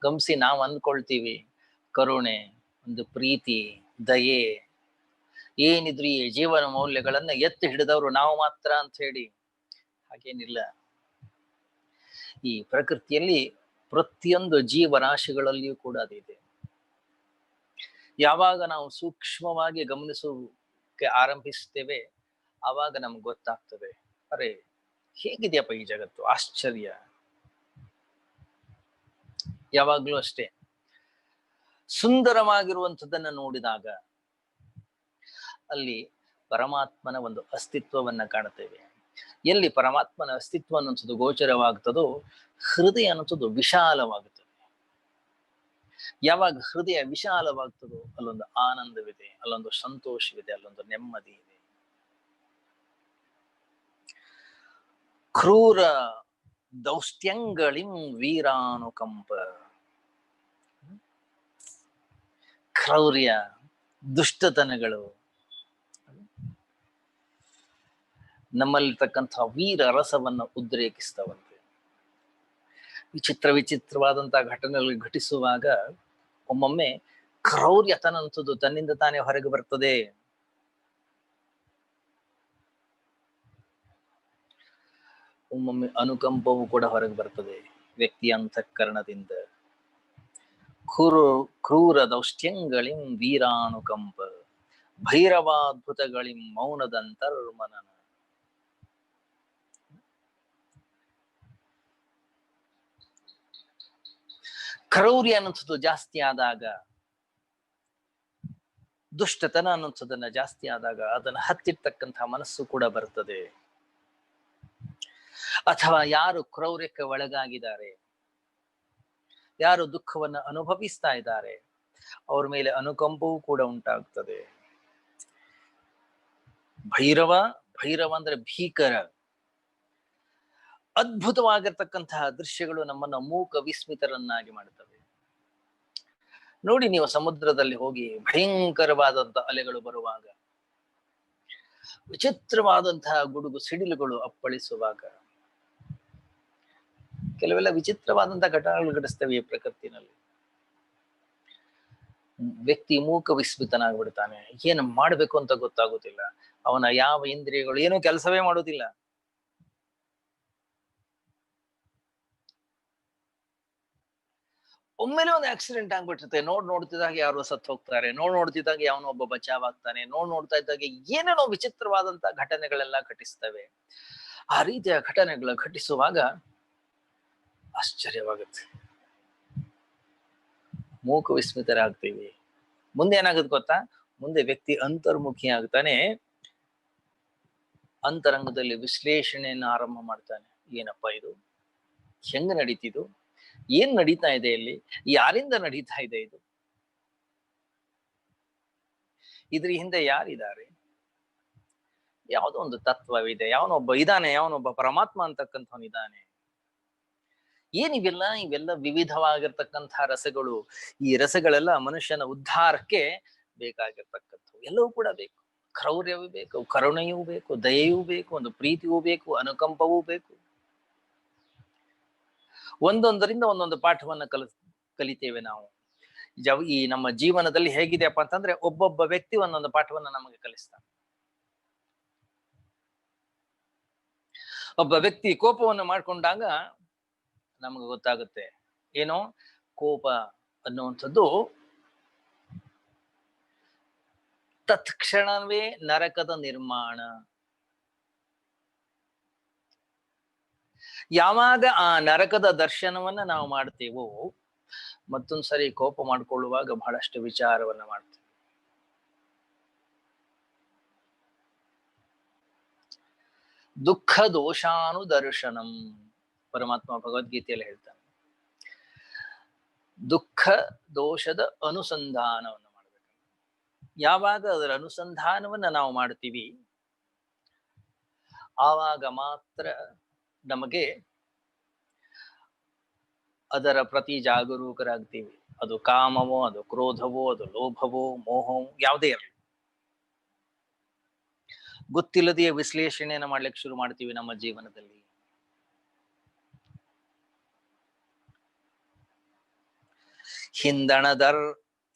ಗಮನಿಸಿ, ನಾವು ಅಂದ್ಕೊಳ್ತೀವಿ ಕರುಣೆ, ಒಂದು ಪ್ರೀತಿ, ದಯೆ ಏನಿದ್ರು ಈ ಜೀವನ ಮೌಲ್ಯಗಳನ್ನ ಎತ್ತಿ ಹಿಡಿದವರು ನಾವು ಮಾತ್ರ ಅಂತ ಹೇಳಿ. ಹಾಗೇನಿಲ್ಲ. ಈ ಪ್ರಕೃತಿಯಲ್ಲಿ ಪ್ರತಿಯೊಂದು ಜೀವರಾಶಿಗಳಲ್ಲಿಯೂ ಕೂಡ ಅದಿದೆ. ಯಾವಾಗ ನಾವು ಸೂಕ್ಷ್ಮವಾಗಿ ಗಮನಿಸೋಕೆ ಆರಂಭಿಸ್ತೇವೆ, ಆವಾಗ ನಮ್ಗೆ ಗೊತ್ತಾಗ್ತದೆ, ಅರೆ ಹೇಗಿದೆಯಪ್ಪ ಈ ಜಗತ್ತು, ಆಶ್ಚರ್ಯ. ಯಾವಾಗ್ಲೂ ಅಷ್ಟೇ, ಸುಂದರವಾಗಿರುವಂಥದ್ದನ್ನ ನೋಡಿದಾಗ ಅಲ್ಲಿ ಪರಮಾತ್ಮನ ಒಂದು ಅಸ್ತಿತ್ವವನ್ನ ಕಾಣುತ್ತೇವೆ. ಎಲ್ಲಿ ಪರಮಾತ್ಮನ ಅಸ್ತಿತ್ವ ಅನ್ನುವಂಥದ್ದು ಗೋಚರವಾಗ್ತದೋ, ಹೃದಯ ಅನ್ನುವಂಥದ್ದು ವಿಶಾಲವಾಗುತ್ತದೆ. ಯಾವಾಗ ಹೃದಯ ವಿಶಾಲವಾಗ್ತದೋ ಅಲ್ಲೊಂದು ಆನಂದವಿದೆ, ಅಲ್ಲೊಂದು ಸಂತೋಷವಿದೆ, ಅಲ್ಲೊಂದು ನೆಮ್ಮದಿ ಇದೆ. ಕ್ರೂರ ದೌಷ್ಟ್ಯಂಗಳಿಂ ವೀರಾನುಕಂಪ. ಕ್ರೌರ್ಯ, ದುಷ್ಟತನಗಳು, ನಮ್ಮಲ್ಲಿರ್ತಕ್ಕಂಥ ವೀರ ರಸವನ್ನ ಉದ್ರೇಕಿಸ್ತವಂತೆ. ವಿಚಿತ್ರವಾದಂತಹ ಘಟನೆಗಳು ಘಟಿಸುವಾಗ ಒಮ್ಮೊಮ್ಮೆ ಕ್ರೌರ್ಯತನಂಥದ್ದು ತನ್ನಿಂದ ತಾನೇ ಹೊರಗೆ ಬರ್ತದೆ. ಒಮ್ಮೊಮ್ಮೆ ಅನುಕಂಪವು ಕೂಡ ಹೊರಗೆ ಬರ್ತದೆ ವ್ಯಕ್ತಿಯ ಅಂತಃಕರಣದಿಂದ. ಕ್ರೂರ ದೌಷ್ಟ್ಯಂಗಳಿಂ ವೀರಾನುಕಂಪ ಭೈರವಾದ್ಭುತಗಳಿಂ ಮೌನದಂತರ್ಮನನ. ಕ್ರೌರ್ಯ ಅನ್ನುವಂಥದ್ದು ಜಾಸ್ತಿ ಆದಾಗ, ದುಷ್ಟತನ ಅನ್ನುವಂಥದ್ದನ್ನ ಜಾಸ್ತಿ ಆದಾಗ ಅದನ್ನ ಹತ್ತಿರ್ತಕ್ಕಂಥ ಮನಸ್ಸು ಕೂಡ ಬರ್ತದೆ. ಅಥವಾ ಯಾರು ಕ್ರೌರ್ಯಕ್ಕೆ ಒಳಗಾಗಿದ್ದಾರೆ, ಯಾರು ದುಃಖವನ್ನ ಅನುಭವಿಸ್ತಾ ಇದ್ದಾರೆ, ಅವ್ರ ಮೇಲೆ ಅನುಕಂಪವೂ ಕೂಡ ಉಂಟಾಗ್ತದೆ. ಭೈರವ ಅಂದ್ರೆ ಭೀಕರ. ಅದ್ಭುತವಾಗಿರ್ತಕ್ಕಂತಹ ದೃಶ್ಯಗಳು ನಮ್ಮನ್ನ ಮೂಕ ವಿಸ್ಮಿತರನ್ನಾಗಿ ಮಾಡ್ತವೆ. ನೋಡಿ, ನೀವು ಸಮುದ್ರದಲ್ಲಿ ಹೋಗಿ ಭಯಂಕರವಾದಂತಹ ಅಲೆಗಳು ಬರುವಾಗ, ವಿಚಿತ್ರವಾದಂತಹ ಗುಡುಗು ಸಿಡಿಲುಗಳು ಅಪ್ಪಳಿಸುವಾಗ, ಕೆಲವೆಲ್ಲ ವಿಚಿತ್ರವಾದಂತಹ ಘಟನೆಗಳು ಘಟಿಸ್ತವೆ ಈ ಪ್ರಕೃತಿನಲ್ಲಿ. ವ್ಯಕ್ತಿ ಮೂಕ ವಿಸ್ಮಿತನಾಗ್ಬಿಡ್ತಾನೆ. ಏನು ಮಾಡ್ಬೇಕು ಅಂತ ಗೊತ್ತಾಗುತ್ತಿಲ್ಲ. ಅವನ ಯಾವ ಇಂದ್ರಿಯಗಳು ಏನೂ ಕೆಲಸವೇ ಮಾಡುವುದಿಲ್ಲ. ಒಮ್ಮೆಲೆ ಒಂದು ಆಕ್ಸಿಡೆಂಟ್ ಆಗ್ಬಿಟ್ಟಿರುತ್ತೆ. ನೋಡ್ತಿದ್ದಾಗ ಯಾರು ಸತ್ತು ಹೋಗ್ತಾರೆ, ನೋಡ್ತಿದ್ದಾಗ ಯಾವನೊಬ್ಬ ಬಚಾವಾಗ್ತಾನೆ, ನೋಡ್ತಾ ಇದ್ದಾಗ ಏನೇನೋ ವಿಚಿತ್ರವಾದಂತಹ ಘಟನೆಗಳೆಲ್ಲ ಘಟಿಸ್ತವೆ. ಆ ರೀತಿಯ ಘಟನೆಗಳು ಘಟಿಸುವಾಗ ಆಶ್ಚರ್ಯವಾಗುತ್ತೆ, ಮೂಕ ವಿಸ್ಮಿತರಾಗ್ತೀವಿ. ಮುಂದೆ ಏನಾಗುತ್ತೆ ಗೊತ್ತಾ? ಮುಂದೆ ವ್ಯಕ್ತಿ ಅಂತರ್ಮುಖಿ ಆಗ್ತಾನೆ, ಅಂತರಂಗದಲ್ಲಿ ವಿಶ್ಲೇಷಣೆಯನ್ನು ಆರಂಭ ಮಾಡ್ತಾನೆ. ಏನಪ್ಪ ಇದು, ಹೆಂಗ್ ನಡೀತಿದು, ಏನ್ ನಡೀತಾ ಇದೆ ಇಲ್ಲಿ, ಯಾರಿಂದ ನಡೀತಾ ಇದೆ ಇದು, ಇದ್ರ ಹಿಂದೆ ಯಾರಿದ್ದಾರೆ, ಯಾವುದೋ ಒಂದು ತತ್ವವಿದೆ, ಯಾವನೊಬ್ಬ ಪರಮಾತ್ಮ ಅಂತಕ್ಕಂಥವನಿದ್ದಾನೆ. ಇವೆಲ್ಲ ವಿವಿಧವಾಗಿರ್ತಕ್ಕಂತಹ ರಸಗಳು. ಈ ರಸಗಳೆಲ್ಲ ಮನುಷ್ಯನ ಉದ್ಧಾರಕ್ಕೆ ಬೇಕಾಗಿರ್ತಕ್ಕಂಥವು. ಎಲ್ಲವೂ ಕೂಡ ಬೇಕು. ಕ್ರೌರ್ಯವೂ ಬೇಕು, ಕರುಣೆಯೂ ಬೇಕು, ದಯೆಯೂ ಬೇಕು, ಒಂದು ಪ್ರೀತಿಯೂ ಬೇಕು, ಅನುಕಂಪವೂ ಬೇಕು. ಒಂದೊಂದರಿಂದ ಒಂದೊಂದು ಪಾಠವನ್ನ ಕಲಿತೇವೆ ನಾವು. ಈ ನಮ್ಮ ಜೀವನದಲ್ಲಿ ಹೇಗಿದೆಯಪ್ಪ ಅಂತಂದ್ರೆ, ಒಬ್ಬೊಬ್ಬ ವ್ಯಕ್ತಿ ಒಂದೊಂದು ಪಾಠವನ್ನ ನಮಗೆ ಕಲಿಸ್ತಾನೆ. ಒಬ್ಬ ವ್ಯಕ್ತಿ ಕೋಪವನ್ನು ಮಾಡ್ಕೊಂಡಾಗ ನಮಗೆ ಗೊತ್ತಾಗುತ್ತೆ, ಏನೋ ಕೋಪ ಅನ್ನುವಂಥದ್ದು ತತ್ಕ್ಷಣವೇ ನರಕದ ನಿರ್ಮಾಣ. ಯಾವಾಗ ಆ ನರಕದ ದರ್ಶನವನ್ನ ನಾವು ಮಾಡ್ತೇವೋ, ಮತ್ತೊಂದ್ಸರಿ ಕೋಪ ಮಾಡ್ಕೊಳ್ಳುವಾಗ ಬಹಳಷ್ಟು ವಿಚಾರವನ್ನ ಮಾಡ್ತೀವಿ. ದುಃಖ ದೋಷಾನುದರ್ಶನಂ, ಪರಮಾತ್ಮ ಭಗವದ್ಗೀತೆಯಲ್ಲಿ ಹೇಳ್ತಾನೆ. ದುಃಖ ದೋಷದ ಅನುಸಂಧಾನವನ್ನು ಮಾಡಬೇಕು. ಯಾವಾಗ ಅದರ ಅನುಸಂಧಾನವನ್ನ ನಾವು ಮಾಡ್ತೀವಿ, ಆವಾಗ ಮಾತ್ರ ನಮಗೆ ಅದರ ಪ್ರತಿ ಜಾಗರೂಕರಾಗ್ತೀವಿ. ಅದು ಕಾಮವೋ, ಅದು ಕ್ರೋಧವೋ, ಅದು ಲೋಭವೋ, ಮೋಹವೋ ಯಾವುದೇ ಇರಲಿ, ಗೊತ್ತಿಲ್ಲದೆಯೇ ವಿಶ್ಲೇಷಣೆಯನ್ನು ಮಾಡ್ಲಿಕ್ಕೆ ಶುರು ಮಾಡ್ತೀವಿ ನಮ್ಮ ಜೀವನದಲ್ಲಿ.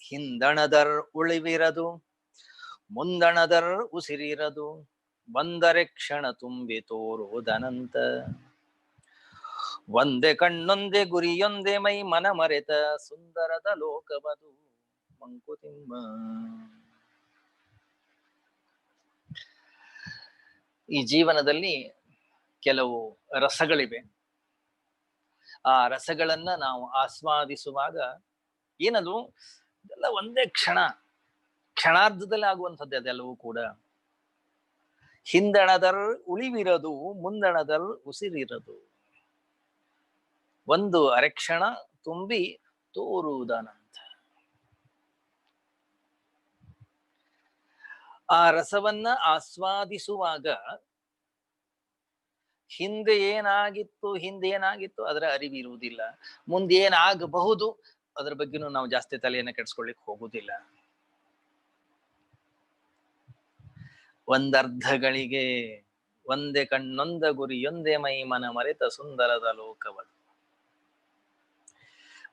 ಹಿಂದಣದರ್ ಉಳಿವಿರದು, ಮುಂದಣದರ್ ಉಸಿರಿರದು, ಬಂದರೆ ಕ್ಷಣ ತುಂಬಿ ತೋರುವುದನಂತ. ಒಂದೇ ಕಣ್ಣೊಂದೇ ಗುರಿಯೊಂದೇ ಮೈ ಮನ ಮರೆತ, ಸುಂದರದ ಲೋಕವದು ಮಂಕುತಿಮ್ಮ. ಈ ಜೀವನದಲ್ಲಿ ಕೆಲವು ರಸಗಳಿವೆ. ಆ ರಸಗಳನ್ನ ನಾವು ಆಸ್ವಾದಿಸುವಾಗ ಏನದು, ಇದೆಲ್ಲ ಒಂದೇ ಕ್ಷಣಾರ್ಧದಲ್ಲಿ ಆಗುವಂಥದ್ದು. ಅದೆಲ್ಲವೂ ಕೂಡ ಹಿಂದಣದರ್ ಉಳಿವಿರದು, ಮುಂದಣದರ್ ಉಸಿರಿರದು, ಒಂದು ಅರೆಕ್ಷಣ ತುಂಬಿ ತೋರುವುದನಂತ. ಆ ರಸವನ್ನ ಆಸ್ವಾದಿಸುವಾಗ ಹಿಂದೆ ಏನಾಗಿತ್ತು ಅದರ ಅರಿವಿರುವುದಿಲ್ಲ. ಮುಂದೇನಾಗಬಹುದು ಅದ್ರ ಬಗ್ಗೆನೂ ನಾವು ಜಾಸ್ತಿ ತಲೆಯನ್ನ ಕೆಡಿಸ್ಕೊಳ್ಳಿಕ್ ಹೋಗುದಿಲ್ಲ. ಒಂದರ್ಧ ಗಳಿಗೆ ಒಂದೇ ಕಣ್ಣೊಂದ ಗುರಿಯೊಂದೇ ಮೈ ಮನ ಮರೆತ ಸುಂದರದ ಲೋಕವದು.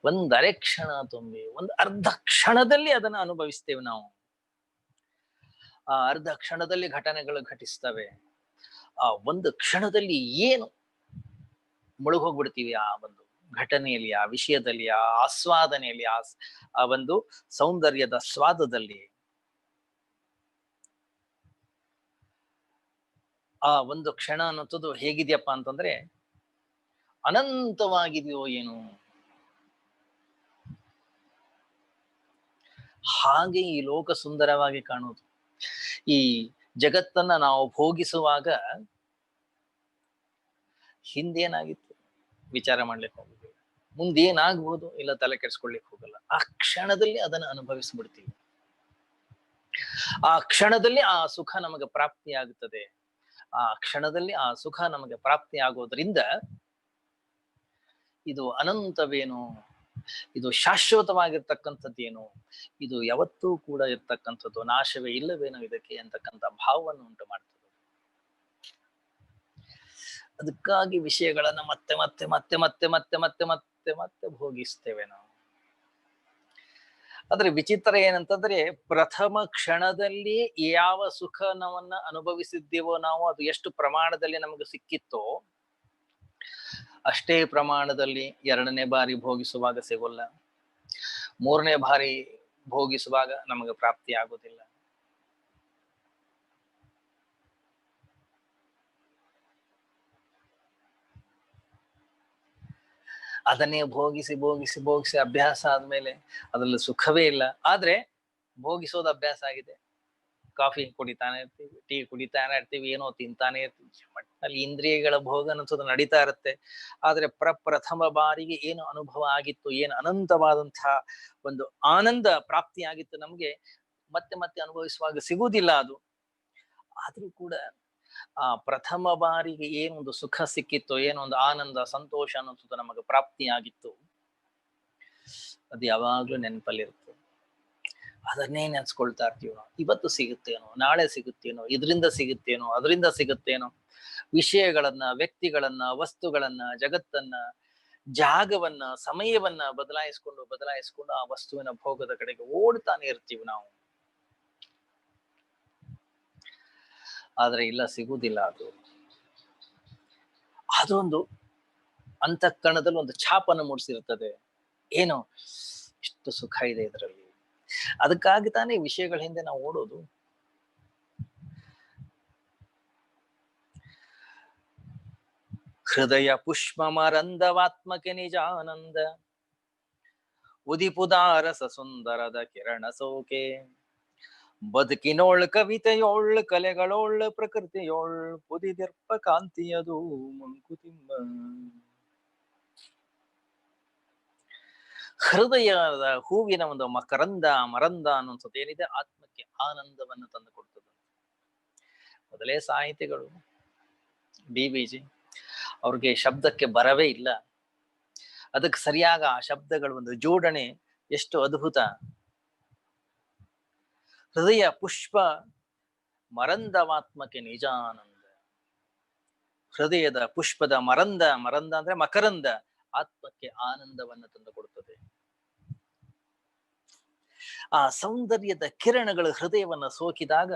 ಒಂದರೆ ಕ್ಷಣ ತುಂಬಿ ಒಂದು ಅರ್ಧ ಕ್ಷಣದಲ್ಲಿ ಅದನ್ನ ಅನುಭವಿಸ್ತೇವೆ ನಾವು. ಆ ಅರ್ಧ ಕ್ಷಣದಲ್ಲಿ ಘಟನೆಗಳು ಘಟಿಸ್ತವೆ. ಆ ಒಂದು ಕ್ಷಣದಲ್ಲಿ ಏನು ಮುಳುಗೋಗ್ಬಿಡ್ತೀವಿ ಆ ಒಂದು ಘಟನೆಯಲ್ಲಿ, ಆ ವಿಷಯದಲ್ಲಿ, ಆ ಆಸ್ವಾದನೆಯಲ್ಲಿ, ಆ ಒಂದು ಸೌಂದರ್ಯದ ಸ್ವಾದದಲ್ಲಿ. ಆ ಒಂದು ಕ್ಷಣ ಅನ್ನೋದು ಹೇಗಿದೆಯಪ್ಪ ಅಂತಂದ್ರೆ ಅನಂತವಾಗಿದೆಯೋ ಏನು, ಹಾಗೆ ಈ ಲೋಕ ಸುಂದರವಾಗಿ ಕಾಣುವುದು. ಈ ಜಗತ್ತನ್ನ ನಾವು ಭೋಗಿಸುವಾಗ ಹಿಂದೇನಾಗಿತ್ತು ವಿಚಾರ ಮಾಡ್ಲಿಕ್ಕೆ ಹೋಗುದಿಲ್ಲ, ಮುಂದೇನಾಗ್ಬೋದು ಇಲ್ಲ ತಲೆ ಕೆಡಿಸ್ಕೊಳ್ಲಿಕ್ಕೆ ಹೋಗಲ್ಲ. ಆ ಕ್ಷಣದಲ್ಲಿ ಅದನ್ನ ಅನುಭವಿಸ್ಬಿಡ್ತೀವಿ. ಆ ಕ್ಷಣದಲ್ಲಿ ಆ ಸುಖ ನಮಗೆ ಪ್ರಾಪ್ತಿಯಾಗುತ್ತದೆ. ಆ ಕ್ಷಣದಲ್ಲಿ ಆ ಸುಖ ನಮಗೆ ಪ್ರಾಪ್ತಿ ಆಗೋದ್ರಿಂದ ಇದು ಅನಂತವೇನು, ಇದು ಶಾಶ್ವತವಾಗಿರ್ತಕ್ಕಂಥದ್ದೇನು, ಇದು ಯಾವತ್ತೂ ಕೂಡ ಇರ್ತಕ್ಕಂಥದ್ದು, ನಾಶವೇ ಇಲ್ಲವೇನೋ ಇದಕ್ಕೆ ಅಂತಕ್ಕಂಥ ಭಾವವನ್ನು ಉಂಟು ಮಾಡ್ತದೆ. ಅದಕ್ಕಾಗಿ ವಿಷಯಗಳನ್ನ ಮತ್ತೆ ಮತ್ತೆ ಮತ್ತೆ ಮತ್ತೆ ಮತ್ತೆ ಮತ್ತೆ ಮತ್ತೆ ಮತ್ತೆ ಭೋಗಿಸ್ತೇವೆ ನಾವು. ಆದ್ರೆ ವಿಚಿತ್ರ ಏನಂತಂದ್ರೆ ಪ್ರಥಮ ಕ್ಷಣದಲ್ಲಿ ಯಾವ ಸುಖನವನ್ನ ಅನುಭವಿಸಿದ್ದೇವೋ ನಾವು, ಅದು ಎಷ್ಟು ಪ್ರಮಾಣದಲ್ಲಿ ನಮಗೆ ಸಿಕ್ಕಿತ್ತೋ ಅಷ್ಟೇ ಪ್ರಮಾಣದಲ್ಲಿ ಎರಡನೇ ಬಾರಿ ಭೋಗಿಸುವಾಗ ಸಿಗೋಲ್ಲ, ಮೂರನೇ ಬಾರಿ ಭೋಗಿಸುವಾಗ ನಮಗೆ ಪ್ರಾಪ್ತಿ ಆಗೋದಿಲ್ಲ. ಅದನ್ನೇ ಭೋಗಿಸಿ ಭೋಗಿಸಿ ಭೋಗಿಸಿ ಅಭ್ಯಾಸ ಆದ್ಮೇಲೆ ಅದ್ರಲ್ಲಿ ಸುಖವೇ ಇಲ್ಲ. ಆದ್ರೆ ಭೋಗಿಸೋದು ಅಭ್ಯಾಸ ಆಗಿದೆ. ಕಾಫಿ ಕುಡಿತಾನೆ ಇರ್ತೀವಿ, ಟೀ ಕುಡಿತಾನೆ ಇರ್ತೀವಿ, ಏನೋ ತಿಂತಾನೆ ಇರ್ತೀವಿ, ಅಲ್ಲಿ ಇಂದ್ರಿಯಗಳ ಭೋಗ ಅನ್ನೋದು ನಡೀತಾ ಇರುತ್ತೆ. ಆದ್ರೆ ಪ್ರಥಮ ಬಾರಿಗೆ ಏನು ಅನುಭವ ಆಗಿತ್ತು, ಏನು ಅನಂತವಾದಂತಹ ಒಂದು ಆನಂದ ಪ್ರಾಪ್ತಿ ಆಗಿತ್ತು ನಮ್ಗೆ, ಮತ್ತೆ ಮತ್ತೆ ಅನುಭವಿಸುವಾಗ ಸಿಗುವುದಿಲ್ಲ ಅದು. ಆದ್ರೂ ಕೂಡ ಆ ಪ್ರಥಮ ಬಾರಿಗೆ ಏನೊಂದು ಸುಖ ಸಿಕ್ಕಿತ್ತು, ಏನೊಂದು ಆನಂದ ಸಂತೋಷ ಅನ್ನೋದು ನಮಗೆ ಪ್ರಾಪ್ತಿಯಾಗಿತ್ತು, ಅದು ಯಾವಾಗ್ಲೂ ನೆನಪಲ್ಲಿರುತ್ತೆ. ಅದನ್ನೇ ನೆನ್ಸ್ಕೊಳ್ತಾ ಇರ್ತೀವಿ ನಾವು. ಇವತ್ತು ಸಿಗುತ್ತೇನೋ, ನಾಳೆ ಸಿಗುತ್ತೇನೋ, ಇದರಿಂದ ಸಿಗುತ್ತೇನೋ, ಅದರಿಂದ ಸಿಗುತ್ತೇನೋ, ವಿಷಯಗಳನ್ನ, ವ್ಯಕ್ತಿಗಳನ್ನ, ವಸ್ತುಗಳನ್ನ, ಜಗತ್ತನ್ನ, ಜಾಗವನ್ನ, ಸಮಯವನ್ನ ಬದಲಾಯಿಸ್ಕೊಂಡು ಆ ವಸ್ತುವಿನ ಭೋಗದ ಕಡೆಗೆ ಓಡ್ತಾನೆ ಇರ್ತೀವಿ ನಾವು. ಆದ್ರೆ ಇಲ್ಲ, ಸಿಗುವುದಿಲ್ಲ ಅದು. ಅದೊಂದು ಅಂತಃಕರಣದಲ್ಲಿ ಒಂದು ಛಾಪನ್ನು ಮೂಡಿಸಿರ್ತದೆ. ಏನು ಇಷ್ಟು ಸುಖ ಇದೆ ಇದರಲ್ಲಿ. ಅದಕ್ಕಾಗಿ ತಾನೇ ವಿಷಯಗಳ ಹಿಂದೆ ನಾವು ಓಡೋದು. ಹೃದಯ ಪುಷ್ಪ ಮರಂದವಾತ್ಮಕೆ ನಿಜಾನಂದ, ಉದಿಪುದಾರಸ ಸುಂದರದ ಕಿರಣ ಸೋಕೆ, ಬದುಕಿನೋಳ್ ಕವಿತೆಯೋಳ್ ಕಲೆಗಳೋಳ್ ಪ್ರಕೃತಿಯೋಳ್ ಪುದಿದಿರ್ಪ ಕಾಂತಿಯದು ಮಂಕುತಿಮ್ಮ. ಹೃದಯದ ಹೂವಿನ ಒಂದು ಮರಂದ ಅನ್ನೋದು ಏನಿದೆ, ಆತ್ಮಕ್ಕೆ ಆನಂದವನ್ನು ತಂದು ಕೊಡ್ತದೆ. ಮೊದಲೇ ಸಾಹಿತಿಗಳು BVG ಅವ್ರಿಗೆ ಶಬ್ದಕ್ಕೆ ಬರವೇ ಇಲ್ಲ, ಅದಕ್ಕೆ ಸರಿಯಾಗ ಆ ಶಬ್ದಗಳ ಒಂದು ಜೋಡಣೆ ಎಷ್ಟು ಅದ್ಭುತ. ಹೃದಯ ಪುಷ್ಪ ಮರಂದವಾತ್ಮಕೆ ನಿಜಾನಂದ. ಹೃದಯದ ಪುಷ್ಪದ ಮರಂದ ಅಂದ್ರೆ ಮಕರಂದ ಆತ್ಮಕ್ಕೆ ಆನಂದವನ್ನು ತಂದು ಕೊಡುತ್ತದೆ. ಆ ಸೌಂದರ್ಯದ ಕಿರಣಗಳು ಹೃದಯವನ್ನ ಸೋಕಿದಾಗ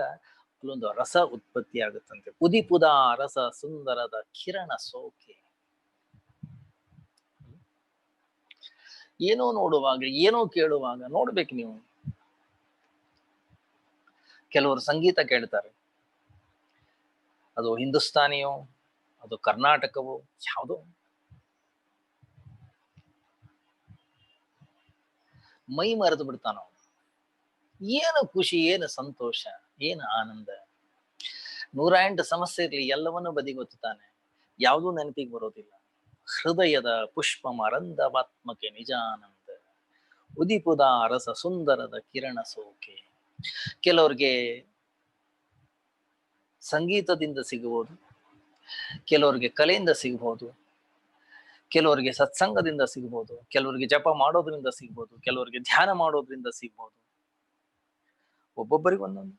ಅಲ್ಲೊಂದು ರಸ ಉತ್ಪತ್ತಿ ಆಗುತ್ತಂತೆ. ಉದಿಪುದ ರಸ ಸುಂದರದ ಕಿರಣ ಸೋಕೆ. ಏನೋ ನೋಡುವಾಗ, ಏನೋ ಕೇಳುವಾಗ ನೋಡ್ಬೇಕು ನೀವು. ಕೆಲವರು ಸಂಗೀತ ಕೇಳ್ತಾರೆ, ಅದು ಹಿಂದೂಸ್ತಾನಿಯೋ, ಅದು ಕರ್ನಾಟಕವೋ, ಯಾವುದೋ ಮೈ ಮರೆತು ಬಿಡ್ತಾನ. ಏನು ಖುಷಿ, ಏನು ಸಂತೋಷ, ಏನು ಆನಂದ. 108 ಸಮಸ್ಯೆ ಇರ್ಲಿ, ಎಲ್ಲವನ್ನೂ ಬದಿಗೊತ್ತುತ್ತಾನೆ, ಯಾವುದೂ ನೆನಪಿಗೆ ಬರೋದಿಲ್ಲ. ಹೃದಯದ ಪುಷ್ಪ ಮರಂದವಾತ್ಮಕೆ ನಿಜಾನಂದ, ಉದಿಪುದ ರಸ ಸುಂದರದ ಕಿರಣ ಸೋಕೆ. ಕೆಲವ್ರಿಗೆ ಸಂಗೀತದಿಂದ ಸಿಗಬಹುದು, ಕೆಲವರಿಗೆ ಕಲೆಯಿಂದ ಸಿಗಬಹುದು, ಕೆಲವರಿಗೆ ಸತ್ಸಂಗದಿಂದ ಸಿಗಬಹುದು, ಕೆಲವರಿಗೆ ಜಪ ಮಾಡೋದ್ರಿಂದ ಸಿಗ್ಬೋದು, ಕೆಲವರಿಗೆ ಧ್ಯಾನ ಮಾಡೋದ್ರಿಂದ ಸಿಗ್ಬೋದು. ಒಬ್ಬೊಬ್ಬರಿಗೆ ಒಂದೊಂದು.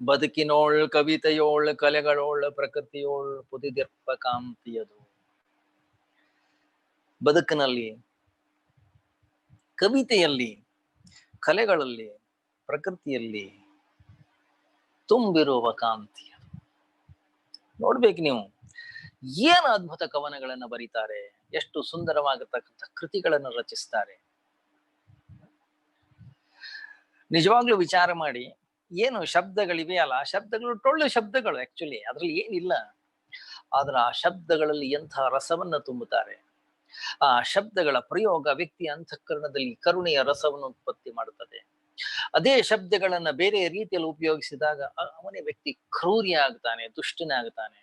ಬದುಕಿನೋಳ್ ಕವಿತೆಯೋಳ್ ಕಲೆಗಳೋಳ್ ಪ್ರಕೃತಿಯೋಳ್ ಪುದಿದಿರ್ಪ ಕಾಂತಿಯದು. ಬದುಕಿನಲ್ಲಿ, ಕವಿತೆಯಲ್ಲಿ, ಕಲೆಗಳಲ್ಲಿ, ಪ್ರಕೃತಿಯಲ್ಲಿ ತುಂಬಿರುವ ಕಾಂತಿ. ನೋಡ್ಬೇಕು ನೀವು, ಏನು ಅದ್ಭುತ ಕವನಗಳನ್ನ ಬರೀತಾರೆ, ಎಷ್ಟು ಸುಂದರವಾಗಿರ್ತಕ್ಕಂಥ ಕೃತಿಗಳನ್ನು ರಚಿಸ್ತಾರೆ. ನಿಜವಾಗ್ಲೂ ವಿಚಾರ ಮಾಡಿ, ಏನು ಶಬ್ದಗಳಿವೆ ಅಲ್ಲ, ಶಬ್ದಗಳು ಟೊಳ್ಳು ಶಬ್ದಗಳು, ಆಕ್ಚುಲಿ ಅದ್ರಲ್ಲಿ ಏನಿಲ್ಲ. ಆದ್ರೆ ಆ ಶಬ್ದಗಳಲ್ಲಿ ಎಂಥ ರಸವನ್ನ ತುಂಬುತ್ತಾರೆ. ಆ ಶಬ್ದಗಳ ಪ್ರಯೋಗ ವ್ಯಕ್ತಿಯ ಅಂತಃಕರಣದಲ್ಲಿ ಕರುಣೆಯ ರಸವನ್ನು ಉತ್ಪತ್ತಿ ಮಾಡುತ್ತದೆ. ಅದೇ ಶಬ್ದಗಳನ್ನ ಬೇರೆ ರೀತಿಯಲ್ಲಿ ಉಪಯೋಗಿಸಿದಾಗ ಅವನೇ ವ್ಯಕ್ತಿ ಕ್ರೂರಿ ಆಗ್ತಾನೆ, ದುಷ್ಟನಾಗ್ತಾನೆ,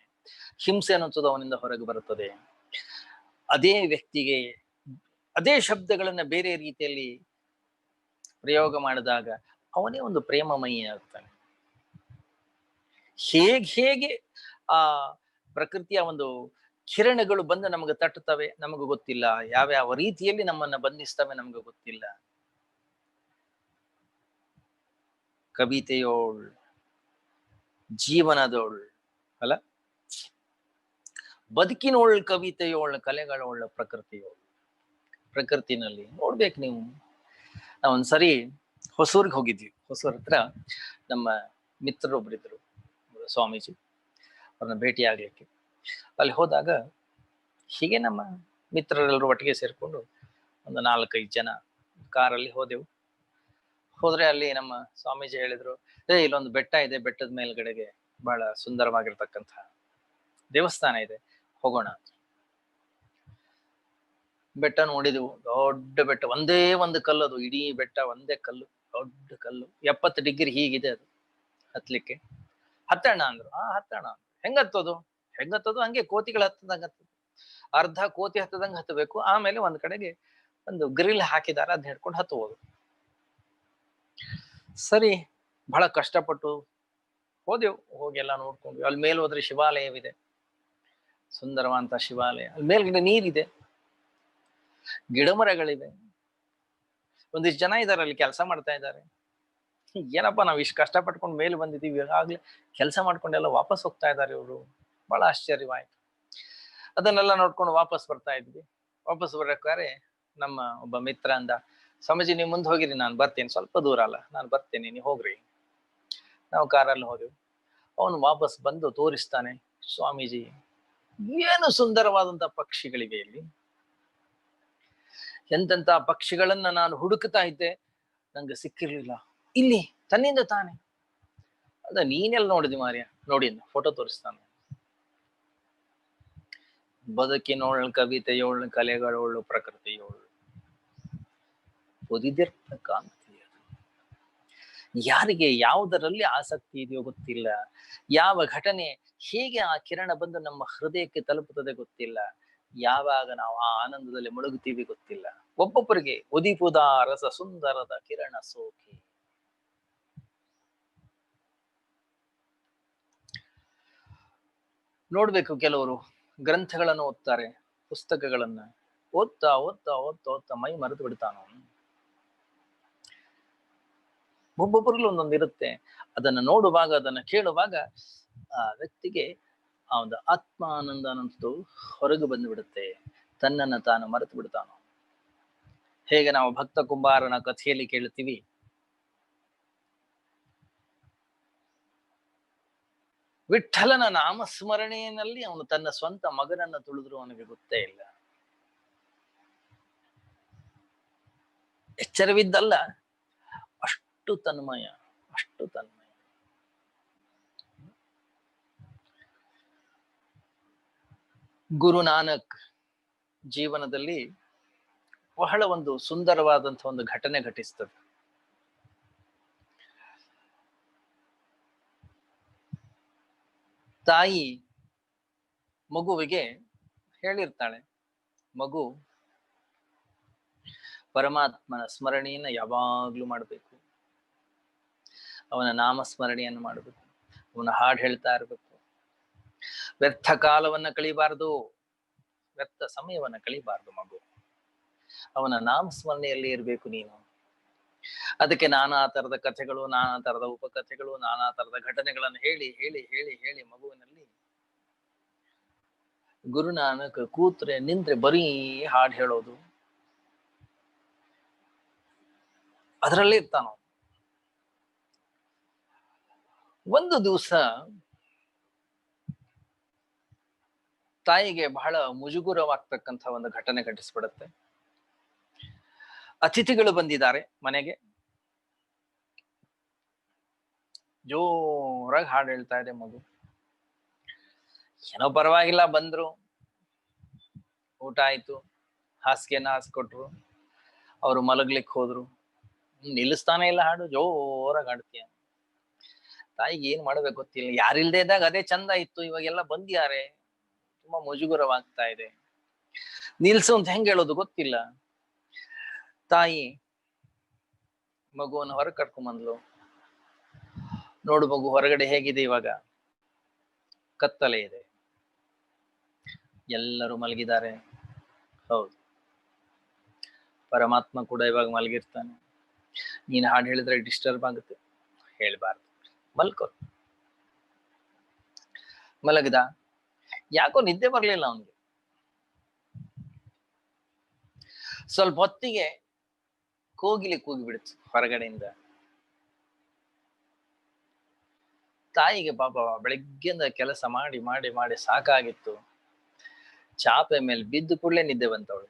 ಹಿಂಸೆ ಅನ್ನುವುದು ಅವನಿಂದ ಹೊರಗೆ ಬರುತ್ತದೆ. ಅದೇ ವ್ಯಕ್ತಿಗೆ ಅದೇ ಶಬ್ದಗಳನ್ನ ಬೇರೆ ರೀತಿಯಲ್ಲಿ ಪ್ರಯೋಗ ಮಾಡಿದಾಗ ಅವನೇ ಒಂದು ಪ್ರೇಮಮಯಿ ಆಗ್ತಾನೆ. ಹೇಗೆ ಆ ಪ್ರಕೃತಿಯ ಒಂದು ಕಿರಣಗಳು ಬಂದು ನಮಗೆ ತಟ್ಟುತ್ತವೆ ನಮಗೆ ಗೊತ್ತಿಲ್ಲ, ಯಾವ್ಯಾವ ರೀತಿಯಲ್ಲಿ ನಮ್ಮನ್ನ ಬಂಧಿಸ್ತವೆ ನಮ್ಗೆ ಗೊತ್ತಿಲ್ಲ. ಕವಿತೆಯೋಳ್, ಜೀವನದೋಳ್ ಅಲ್ಲ, ಬದುಕಿನೋಳ್ ಕವಿತೆಯೋಳ್, ಕಲೆಗಳೋಳ್, ಪ್ರಕೃತಿಯೋಳ್. ಪ್ರಕೃತಿನಲ್ಲಿ ನೋಡ್ಬೇಕು ನೀವು. ನಾವೊಂದ್ಸರಿ ಹೊಸೂರ್ಗೆ ಹೋಗಿದ್ವಿ. ಹೊಸೂರ್ ಹತ್ರ ನಮ್ಮ ಮಿತ್ರರೊಬ್ಬರಿದ್ರು, ಸ್ವಾಮೀಜಿ, ಅವ್ರನ್ನ ಭೇಟಿ ಆಗ್ಲಿಕ್ಕೆ. ಅಲ್ಲಿ ಹೋದಾಗ ಹೀಗೆ ನಮ್ಮ ಮಿತ್ರರೆಲ್ಲರೂ ಒಟ್ಟಿಗೆ ಸೇರ್ಕೊಂಡು ಒಂದು 4-5 ಜನ ಕಾರಲ್ಲಿ ಹೋದೆವು. ಹೋದ್ರೆ ಅಲ್ಲಿ ನಮ್ಮ ಸ್ವಾಮೀಜಿ ಹೇಳಿದ್ರು, ಇಲ್ಲೊಂದು ಬೆಟ್ಟ ಇದೆ, ಬೆಟ್ಟದ ಮೇಲ್ಗಡೆಗೆ ಬಹಳ ಸುಂದರವಾಗಿರ್ತಕ್ಕಂಥ ದೇವಸ್ಥಾನ ಇದೆ, ಹೋಗೋಣ. ಬೆಟ್ಟ ನೋಡಿದೆವು, ದೊಡ್ಡ ಬೆಟ್ಟ, ಒಂದೇ ಒಂದು ಕಲ್ಲು, ಅದು ಇಡೀ ಬೆಟ್ಟ ಒಂದೇ ಕಲ್ಲು, ದೊಡ್ಡ ಕಲ್ಲು, 70 ಡಿಗ್ರಿ ಹೀಗಿದೆ ಅದು ಹತ್ಲಿಕ್ಕೆ. ಹತ್ತಣ ಅಂದ್ರು. ಹತ್ತಣ. ಹೆಂಗತ್ತೋದು ಹಂಗೆ ಕೋತಿಗಳು ಹತ್ತದಂಗ ಹತ್ತದು, ಅರ್ಧ ಕೋತಿ ಹತ್ತದಂಗ ಹತ್ತಬೇಕು. ಆಮೇಲೆ ಒಂದ್ ಕಡೆಗೆ ಒಂದು ಗ್ರಿಲ್ ಹಾಕಿದಾರ, ಅದ್ ಹಿಡ್ಕೊಂಡು ಹತ್ತುವುದು. ಸರಿ, ಬಹಳ ಕಷ್ಟಪಟ್ಟು ಹೋದೆವು. ಹೋಗಿ ಎಲ್ಲ ನೋಡ್ಕೊಂಡ್ವಿ. ಅಲ್ಲಿ ಮೇಲೆ ಹೋದ್ರೆ ಶಿವಾಲಯವಿದೆ, ಸುಂದರವಾದಂತ ಶಿವಾಲಯ. ಅಲ್ಲಿ ಮೇಲ್ಗಡೆ ನೀರಿದೆ, ಗಿಡ ಮರಗಳಿವೆ, ಒಂದಿಷ್ಟು ಜನ ಇದಾರೆ ಅಲ್ಲಿ ಕೆಲಸ ಮಾಡ್ತಾ ಇದ್ದಾರೆ. ಏನಪ್ಪಾ ನಾವ್ ಇಷ್ಟು ಕಷ್ಟಪಟ್ಕೊಂಡು ಮೇಲೆ ಬಂದಿದೀವಿ, ಆಗ್ಲೇ ಕೆಲಸ ಮಾಡ್ಕೊಂಡೆಲ್ಲ ವಾಪಸ್ ಹೋಗ್ತಾ ಇದ್ದಾರೆ ಇವರು. ಬಹಳ ಆಶ್ಚರ್ಯವಾಯ್ತು. ಅದನ್ನೆಲ್ಲ ನೋಡ್ಕೊಂಡು ವಾಪಸ್ ಬರ್ತಾ ಇದ್ವಿ. ವಾಪಸ್ ಬರ್ಬೇಕಾದ್ರೆ ನಮ್ಮ ಒಬ್ಬ ಮಿತ್ರ ಅಂದ, ಸ್ವಾಮೀಜಿ ನೀವು ಮುಂದೆ ಹೋಗಿರಿ, ನಾನು ಬರ್ತೇನೆ, ಸ್ವಲ್ಪ ದೂರ ಅಲ್ಲ, ನಾನು ಬರ್ತೇನೆ, ನೀವು ಹೋಗ್ರಿ. ನಾವು ಕಾರಲ್ಲಿ ಹೋದೆವು. ಅವನು ವಾಪಸ್ ಬಂದು ತೋರಿಸ್ತಾನೆ, ಸ್ವಾಮೀಜಿ ಏನು ಸುಂದರವಾದಂತ ಪಕ್ಷಿಗಳಿವೆ ಇಲ್ಲಿ, ಎಂತೆಂತ ಪಕ್ಷಿಗಳನ್ನ ನಾನು ಹುಡುಕ್ತಾ ಇದ್ದೆ, ನಂಗೆ ಸಿಕ್ಕಿರ್ಲಿಲ್ಲ ಇಲ್ಲಿ, ತನ್ನಿಂದ ತಾನೆ. ಅದ ನೀನೆಲ್ಲ ನೋಡಿದಿ ಮಾರ್ಯ, ನೋಡಿ ಫೋಟೋ ತೋರಿಸ್ತಾನೆ. ಬದುಕಿನೋಳ್ ಕವಿತೆಯೋಳ್, ಕಲೆಗಳೋಳು, ಪ್ರಕೃತಿಯೋಳು, ಒದಿದಿರ್ತ ಕಾಂತಿ. ಯಾರಿಗೆ ಯಾವುದರಲ್ಲಿ ಆಸಕ್ತಿ ಇದೆಯೋ ಗೊತ್ತಿಲ್ಲ, ಯಾವ ಘಟನೆ ಹೇಗೆ ಆ ಕಿರಣ ಬಂದು ನಮ್ಮ ಹೃದಯಕ್ಕೆ ತಲುಪುತ್ತದೆ ಗೊತ್ತಿಲ್ಲ, ಯಾವಾಗ ನಾವು ಆ ಆನಂದದಲ್ಲಿ ಮುಳುಗುತ್ತೀವಿ ಗೊತ್ತಿಲ್ಲ. ಒಬ್ಬೊಬ್ಬರಿಗೆ ಉದಿಪುದ ರಸ ಸುಂದರದ ಕಿರಣ ಸೋಕಿ. ನೋಡ್ಬೇಕು, ಕೆಲವರು ಗ್ರಂಥಗಳನ್ನು ಓದ್ತಾರೆ, ಪುಸ್ತಕಗಳನ್ನ ಓದ್ತಾ ಓದ್ತಾ ಓದ್ತಾ ಓದ್ತಾ ಮೈ ಮರೆತು ಬಿಡ್ತಾನ. ಒಬ್ಬೊಬ್ಬರಲ್ಲೂ ಒಂದೊಂದು ಇರುತ್ತೆ. ಅದನ್ನ ನೋಡುವಾಗ, ಅದನ್ನ ಕೇಳುವಾಗ ಆ ವ್ಯಕ್ತಿಗೆ ಆ ಒಂದು ಆತ್ಮ ಆನಂದ ಅನ್ನೋದು ಹೊರಗೆ ಬಂದು ಬಿಡುತ್ತೆ, ತನ್ನನ್ನು ತಾನು ಮರೆತು ಬಿಡ್ತಾನೋ. ಹೇಗೆ ನಾವು ಭಕ್ತ ಕುಂಬಾರನ ಕಥೆಯಲ್ಲಿ ಕೇಳುತ್ತೀವಿ, ವಿಠ್ಠಲನ ನಾಮಸ್ಮರಣೆಯಲ್ಲಿ ಅವನು ತನ್ನ ಸ್ವಂತ ಮಗನನ್ನ ತುಳಿದ್ರು ಅವನಿಗೆ ಗೊತ್ತೇ ಇಲ್ಲ. ಎಚ್ಚರವಿದ್ದಲ್ಲ, ಅಷ್ಟು ತನ್ಮಯ, ಅಷ್ಟು ತನ್ಮಯ. ಗುರು ನಾನಕ್ ಜೀವನದಲ್ಲಿ ಬಹಳ ಒಂದು ಸುಂದರವಾದಂತಹ ಒಂದು ಘಟನೆ ಘಟಿಸ್ತದೆ. ತಾಯಿ ಮಗುವಿಗೆ ಹೇಳಿರ್ತಾಳೆ, ಮಗು ಪರಮಾತ್ಮನ ಸ್ಮರಣೆಯನ್ನ ಯಾವಾಗ್ಲೂ ಮಾಡಬೇಕು, ಅವನ ನಾಮಸ್ಮರಣೆಯನ್ನು ಮಾಡಬೇಕು, ಅವನ ಹಾಡು ಹೇಳ್ತಾ ಇರಬೇಕು, ವ್ಯರ್ಥ ಕಾಲವನ್ನ ಕಳಿಬಾರದು, ವ್ಯರ್ಥ ಸಮಯವನ್ನ ಕಳಿಬಾರದು. ಮಗು ಅವನ ನಾಮಸ್ಮರಣೆಯಲ್ಲಿ ಇರಬೇಕು ನೀನು. ಅದಕ್ಕೆ ನಾನಾ ತರದ ಕಥೆಗಳು, ನಾನಾ ತರದ ಉಪಕಥೆಗಳು, ನಾನಾ ತರದ ಘಟನೆಗಳನ್ನು ಹೇಳಿ ಹೇಳಿ ಹೇಳಿ ಹೇಳಿ ಮಗುವಿನಲ್ಲಿ ಗುರುನಾನಕ್ ಕೂತ್ರೆ ನಿಂತ್ರೆ ಬರೀ ಹಾಡು ಹೇಳೋದು, ಅದರಲ್ಲೇ ಇರ್ತಾನ. ಒಂದು ದಿವಸ ತಾಯಿಗೆ ಬಹಳ ಮುಜುಗುರವಾಗ್ತಕ್ಕಂಥ ಒಂದು ಘಟನೆ ಘಟಿಸ್ಬಿಡುತ್ತೆ. ಅತಿಥಿಗಳು ಬಂದಿದ್ದಾರೆ ಮನೆಗೆ. ಜೋರಾಗಿ ಹಾಡು ಹೇಳ್ತಾ ಇದೆ ಮಗು. ಏನೋ ಪರವಾಗಿಲ್ಲ, ಬಂದ್ರು, ಊಟ ಆಯ್ತು, ಹಾಸಿಗೆನ ಹಾಸ್ಕೊಟ್ರು, ಅವರು ಮಲಗ್ಲಿಕ್ಕೆ ಹೋದ್ರು. ನಿಲ್ಲಿಸ್ತಾನೆ ಇಲ್ಲ ಹಾಡು, ಜೋರಾಗಿ ಹಾಡ್ತೀಯ. ತಾಯಿಗೆ ಏನ್ ಮಾಡ್ಬೇಕು ಗೊತ್ತಿಲ್ಲ. ಯಾರಿಲ್ದೇ ಇದ್ದಾಗ ಅದೇ ಚಂದ ಇತ್ತು, ಇವಾಗೆಲ್ಲ ಬಂದ್ಯಾರೆ, ತುಂಬಾ ಮುಜುಗುರವಾಗ್ತಾ ಇದೆ. ನಿಲ್ಸು ಅಂತ ಹೆಂಗ್ ಹೇಳೋದು ಗೊತ್ತಿಲ್ಲ. ತಾಯಿ ಮಗುವನ್ನು ಹೊರಗೆ ಕರ್ಕೊಂಬಂದ್ಲು. ನೋಡು ಮಗು, ಹೊರಗಡೆ ಹೇಗಿದೆ ಇವಾಗ, ಕತ್ತಲೆ ಇದೆ, ಎಲ್ಲರೂ ಮಲಗಿದ್ದಾರೆ. ಹೌದು, ಪರಮಾತ್ಮ ಕೂಡ ಇವಾಗ ಮಲಗಿರ್ತಾನೆ. ನೀನ್ ಹಾಡು ಹೇಳಿದ್ರೆ ಡಿಸ್ಟರ್ಬ್ ಆಗುತ್ತೆ, ಹೇಳ್ಬಾರ್ದು, ಮಲ್ಕೋ. ಮಲಗದ. ಯಾಕೋ ನಿದ್ದೆ ಬರ್ಲಿಲ್ಲ ಅವನಿಗೆ. ಸ್ವಲ್ಪ ಹೊತ್ತಿಗೆ ಕೋಗಿಲೆ ಕೂಗಿ ಬಿಡ್ತು ಹೊರಗಡೆಯಿಂದ. ತಾಯಿಗೆ ಪಾಪ ಬೆಳಗ್ಗೆಯಿಂದ ಕೆಲಸ ಮಾಡಿ ಮಾಡಿ ಮಾಡಿ ಸಾಕಾಗಿತ್ತು. ಚಾಪೆ ಮೇಲೆ ಬಿದ್ದು ಕೂಡಲೇ ನಿದ್ದೆ ಬಂತವಳು.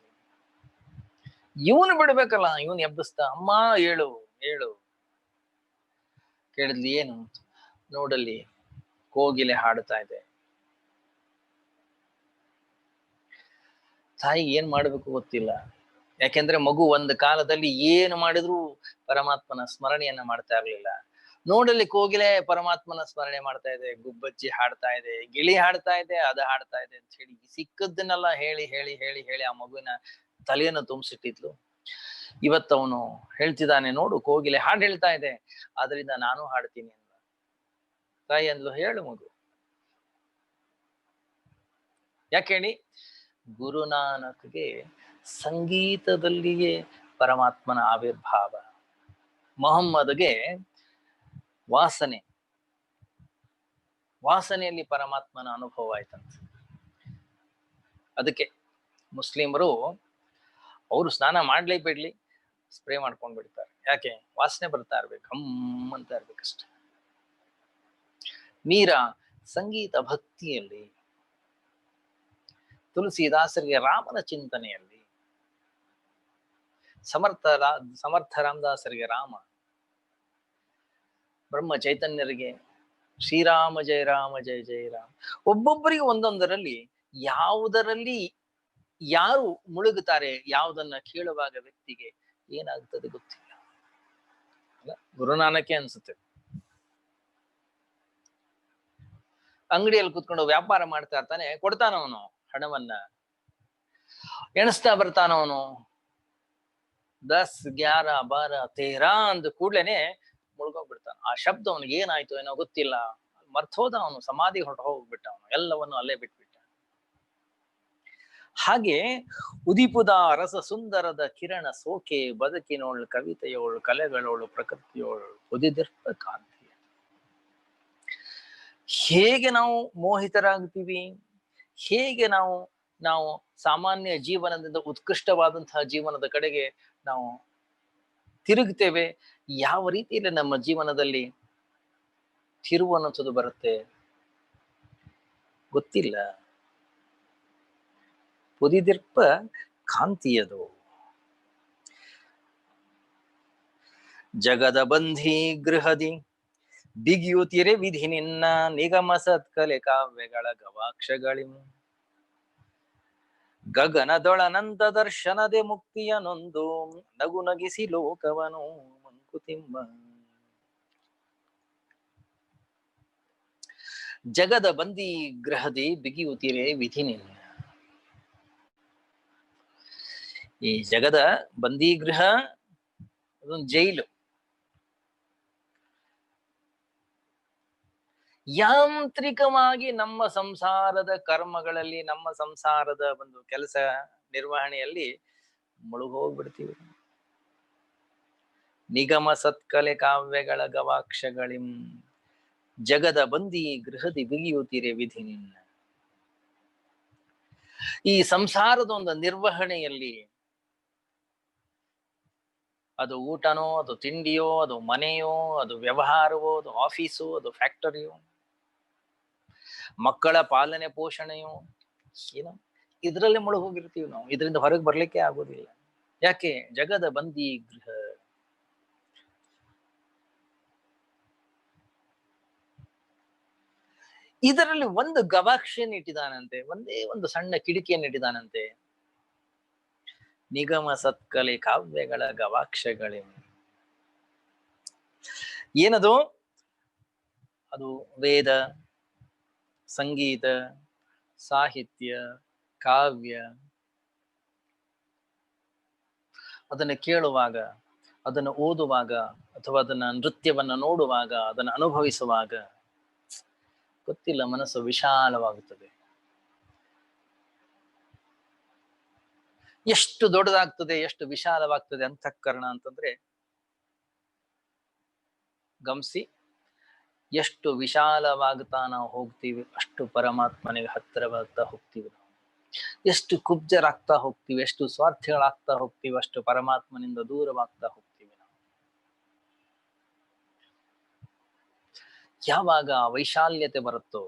ಇವನು ಬಿಡ್ಬೇಕಲ್ಲ, ಇವನು ಎಬ್ಬಿಸ್ತ, ಅಮ್ಮ ಹೇಳು ಹೇಳು. ಕೇಳಿದ್ಲಿ, ಏನು? ನೋಡಲ್ಲಿ ಕೋಗಿಲೆ ಹಾಡುತ್ತಾ ಇದೆ. ತಾಯಿಗೆ ಏನ್ ಮಾಡ್ಬೇಕು ಗೊತ್ತಿಲ್ಲ. ಯಾಕೆಂದ್ರೆ ಮಗು ಒಂದು ಕಾಲದಲ್ಲಿ ಏನು ಮಾಡಿದ್ರು ಪರಮಾತ್ಮನ ಸ್ಮರಣೆಯನ್ನ ಮಾಡ್ತಾ ಇರ್ಲಿಲ್ಲ. ನೋಡಲ್ಲಿ ಕೋಗಿಲೆ ಪರಮಾತ್ಮನ ಸ್ಮರಣೆ ಮಾಡ್ತಾ ಇದೆ, ಗುಬ್ಬಚ್ಚಿ ಹಾಡ್ತಾ ಇದೆ, ಗಿಳಿ ಹಾಡ್ತಾ ಇದೆ, ಅದು ಹಾಡ್ತಾ ಇದೆ ಅಂತ ಹೇಳಿ ಸಿಕ್ಕದ್ದನ್ನೆಲ್ಲ ಹೇಳಿ ಹೇಳಿ ಹೇಳಿ ಹೇಳಿ ಆ ಮಗುವಿನ ತಲೆಯನ್ನು ತುಂಬಿಸಿಟ್ಟಿದ್ಲು. ಇವತ್ತವನು ಹೇಳ್ತಿದ್ದಾನೆ, ನೋಡು ಕೋಗಿಲೆ ಹಾಡು ಹೇಳ್ತಾ ಇದೆ, ಅದರಿಂದ ನಾನು ಹಾಡ್ತೀನಿ ಅಂತ. ತಾಯಿ ಅಂದ್ಲು, ಹೇಳು ಮಗು. ಯಾಕೆ ಹೇಳಿ? ಗುರುನಾನಕ್ಗೆ ಸಂಗೀತದಲ್ಲಿಯೇ ಪರಮಾತ್ಮನ ಆವಿರ್ಭಾವ, ಮೊಹಮ್ಮದ್ಗೆ ವಾಸನೆಯಲ್ಲಿ ಪರಮಾತ್ಮನ ಅನುಭವ ಆಯ್ತಂತ. ಅದಕ್ಕೆ ಮುಸ್ಲಿಮರು ಅವರು ಸ್ನಾನ ಮಾಡ್ಲಿ ಬಿಡ್ಲಿ ಸ್ಪ್ರೇ ಮಾಡ್ಕೊಂಡ್ ಬಿಡ್ತಾರೆ. ಯಾಕೆ? ವಾಸನೆ ಬರ್ತಾ ಇರ್ಬೇಕು, ಹಮ್ ಅಂತ ಇರ್ಬೇಕಷ್ಟೆ. ಮೀರಾ ಸಂಗೀತ ಭಕ್ತಿಯಲ್ಲಿ, ತುಳಸಿದಾಸರಿಗೆ ರಾಮನ ಚಿಂತನೆಯಲ್ಲಿ, ಸಮರ್ಥ ರಾಮದಾಸರಿಗೆ ರಾಮ, ಬ್ರಹ್ಮ ಚೈತನ್ಯರಿಗೆ ಶ್ರೀರಾಮ ಜಯ ರಾಮ ಜಯ ಜಯ ರಾಮ. ಒಬ್ಬೊಬ್ಬರಿಗೆ ಒಂದೊಂದರಲ್ಲಿ ಯಾವುದರಲ್ಲಿ ಯಾರು ಮುಳುಗುತ್ತಾರೆ, ಯಾವುದನ್ನ ಕೇಳುವಾಗ ವ್ಯಕ್ತಿಗೆ ಏನಾಗ್ತದೆ ಗೊತ್ತಿಲ್ಲ. ಅಲ್ಲ, ಗುರುನಾನಕ್ಕೆ ಅನ್ಸುತ್ತೆ. ಅಂಗಡಿಯಲ್ಲಿ ಕುತ್ಕೊಂಡು ವ್ಯಾಪಾರ ಮಾಡ್ತಾ ಇರ್ತಾನೆ, ಕೊಡ್ತಾನವನು ಹಣವನ್ನ, ಎಣಿಸ್ತಾ ಬರ್ತಾನವನು. 10, 11, 12, 13 ಅಂದ ಕೂಡ್ಲೇನೆ ಮುಳುಗೋಗ್ಬಿಡ್ತಾನ. ಆ ಶಬ್ದ ಅವನಿಗೆ ಏನಾಯ್ತು ಏನೋ ಗೊತ್ತಿಲ್ಲ, ಮರ್ತೋದ ಅವನು, ಸಮಾಧಿ ಹೋಗ್ಬಿಟ್ಟ ಅವನು, ಎಲ್ಲವನ್ನು ಅಲ್ಲೇ ಬಿಟ್ಬಿಟ್ಟ. ಹಾಗೆ ಉದಿಪುದ ರಸ ಸುಂದರದ ಕಿರಣ ಸೋಕೆ, ಬದುಕಿನೋಳು ಕವಿತೆಯೋಳು, ಕಲೆಗಳೋಳು, ಪ್ರಕೃತಿಯೋಳು ಉದಿದಿರ್ಪ ಕಾಂತಿ. ಹೇಗೆ ನಾವು ಮೋಹಿತರಾಗ್ತೀವಿ, ಹೇಗೆ ನಾವು ಸಾಮಾನ್ಯ ಜೀವನದಿಂದ ಉತ್ಕೃಷ್ಟವಾದಂತಹ ಜೀವನದ ಕಡೆಗೆ ನಾವು ತಿರುಗ್ತೇವೆ, ಯಾವ ರೀತಿಯಲ್ಲಿ ನಮ್ಮ ಜೀವನದಲ್ಲಿ ತಿರುವು ಅನ್ನೋದು ಬರುತ್ತೆ ಗೊತ್ತಿಲ್ಲ. ಉದಿದಿರ್ಪ ಕಾಂತಿಯದು. ಜಗದ ಬಂಧಿ ಗೃಹದಿ ಬಿಗಿಯುತ್ತಿರೆ ವಿಧಿ ನಿನ್ನ, ನಿಗಮ ಸತ್ಕಲೆ ಕಾವ್ಯಗಳ ಗವಾಕ್ಷಗಳಿಂ. ಗಗನದೊಳನಂತ ದರ್ಶನದೆ ಮುಕ್ತಿಯ ನೊಂದು, ನಗು ನಗಿಸಿ ಲೋಕವನು ಮಂಕುತಿಮ್ಮ. ಜಗದ ಬಂದಿ ಗ್ರಹದಿ ಬಿಗಿಯುತ್ತಿರೆ ವಿಧಿ ನಿನ್ನ. ಈ ಜಗದ ಬಂದಿಗೃಹ ಅದೊಂದು ಜೈಲು. ಯಾಂತ್ರಿಕವಾಗಿ ನಮ್ಮ ಸಂಸಾರದ ಕರ್ಮಗಳಲ್ಲಿ, ನಮ್ಮ ಸಂಸಾರದ ಒಂದು ಕೆಲಸ ನಿರ್ವಹಣೆಯಲ್ಲಿ ಮುಳುಗೋಗ್ಬಿಡ್ತೀವಿ. ನಿಗಮ ಸತ್ಕಲೆ ಕಾವ್ಯಗಳ ಗವಾಕ್ಷಗಳಿಂ ಜಗದ ಬಂದಿ ಗೃಹದಿ ಬಿಗಿಯುತ್ತಿರೆ ವಿಧಿ ನಿನ್ನ. ಈ ಸಂಸಾರದ ಒಂದು ನಿರ್ವಹಣೆಯಲ್ಲಿ ಅದು ಊಟನೋ, ಅದು ತಿಂಡಿಯೋ, ಅದು ಮನೆಯೋ, ಅದು ವ್ಯವಹಾರವೋ, ಅದು ಆಫೀಸು, ಅದು ಫ್ಯಾಕ್ಟರಿಯೋ, ಮಕ್ಕಳ ಪಾಲನೆ ಪೋಷಣೆಯೋ, ಏನೋ ಇದರಲ್ಲೇ ಮುಳುಗೋಗಿರ್ತೀವಿ ನಾವು. ಇದರಿಂದ ಹೊರಗೆ ಬರ್ಲಿಕ್ಕೆ ಆಗೋದಿಲ್ಲ. ಯಾಕೆ? ಜಗದ ಬಂದಿ ಗೃಹ. ಇದರಲ್ಲಿ ಒಂದು ಗವಾಕ್ಷಿಯನ್ನು ಇಟ್ಟಿದಾನಂತೆ, ಒಂದೇ ಒಂದು ಸಣ್ಣ ಕಿಡಿಕಿಯನ್ನು ಇಟ್ಟಿದಾನಂತೆ. ನಿಗಮ ಸತ್ಕಲೆ ಕಾವ್ಯಗಳ ಗವಾಕ್ಷಗಳೇ. ಏನದು? ಅದು ವೇದ, ಸಂಗೀತ, ಸಾಹಿತ್ಯ, ಕಾವ್ಯ. ಅದನ್ನು ಕೇಳುವಾಗ, ಅದನ್ನು ಓದುವಾಗ, ಅಥವಾ ಅದನ್ನ ನೃತ್ಯವನ್ನ ನೋಡುವಾಗ, ಅದನ್ನು ಅನುಭವಿಸುವಾಗ ಗೊತ್ತಿಲ್ಲ, ಮನಸ್ಸು ವಿಶಾಲವಾಗುತ್ತದೆ. ಎಷ್ಟು ದೊಡ್ಡದಾಗ್ತದೆ, ಎಷ್ಟು ವಿಶಾಲವಾಗ್ತದೆ ಅಂತಃಕರಣ ಅಂತಂದ್ರೆ ಗಮನಿಸಿ. ಎಷ್ಟು ವಿಶಾಲವಾಗ್ತಾ ನಾವು ಹೋಗ್ತೀವಿ, ಅಷ್ಟು ಪರಮಾತ್ಮನಿಗೆ ಹತ್ತಿರವಾಗ್ತಾ ಹೋಗ್ತೀವಿ ನಾವು. ಎಷ್ಟು ಕುಬ್ಜರಾಗ್ತಾ ಹೋಗ್ತೀವಿ, ಎಷ್ಟು ಸ್ವಾರ್ಥಿಗಳಾಗ್ತಾ ಹೋಗ್ತೀವಿ, ಅಷ್ಟು ಪರಮಾತ್ಮನಿಂದ ದೂರವಾಗ್ತಾ ಹೋಗ್ತೀವಿ ನಾವು. ಯಾವಾಗ ವೈಶಾಲ್ಯತೆ ಬರುತ್ತೋ,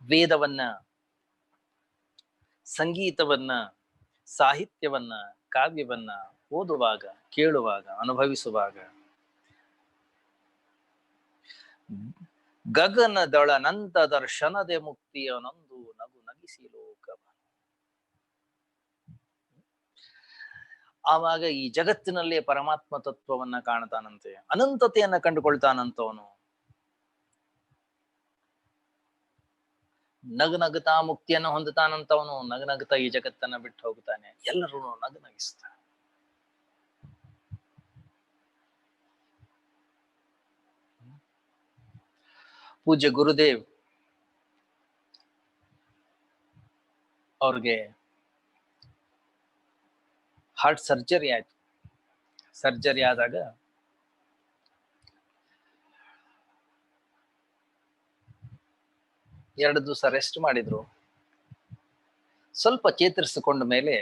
ವೇದವನ್ನ, ಸಂಗೀತವನ್ನ, ಸಾಹಿತ್ಯವನ್ನ, ಕಾವ್ಯವನ್ನ ಓದುವಾಗ, ಕೇಳುವಾಗ, ಅನುಭವಿಸುವಾಗ ಗಗನದೊಳನಂತ ದರ್ಶನದೆ ಮುಕ್ತಿಯ ನೊಂದು ನಗು ನಗಿಸಿ ಲೋಕವ. ಆವಾಗ ಈ ಜಗತ್ತಿನಲ್ಲೇ ಪರಮಾತ್ಮ ತತ್ವವನ್ನ ಕಾಣ್ತಾನಂತೆ, ಅನಂತತೆಯನ್ನ ಕಂಡುಕೊಳ್ತಾನಂತವನು. ನಗನಗುತ್ತಾ ಮುಕ್ತಿಯನ್ನು ಹೊಂದುತ್ತಾನಂತವನು. ನಗನಗುತ್ತಾ ಈ ಜಗತ್ತನ್ನ ಬಿಟ್ಟು ಹೋಗ್ತಾನೆ, ಎಲ್ಲರೂ ನಗನಗಿಸ್ತಾನೆ. ಪೂಜ್ಯ ಗುರುದೇವ್ ಅವ್ರಿಗೆ ಹಾರ್ಟ್ ಸರ್ಜರಿ ಆಯ್ತು. ಸರ್ಜರಿ ಆದಾಗ ಎರಡು ದಿವಸ ರೆಸ್ಟ್ ಮಾಡಿದ್ರು. ಸ್ವಲ್ಪ ಚೇತರಿಸಿಕೊಂಡ ಮೇಲೆ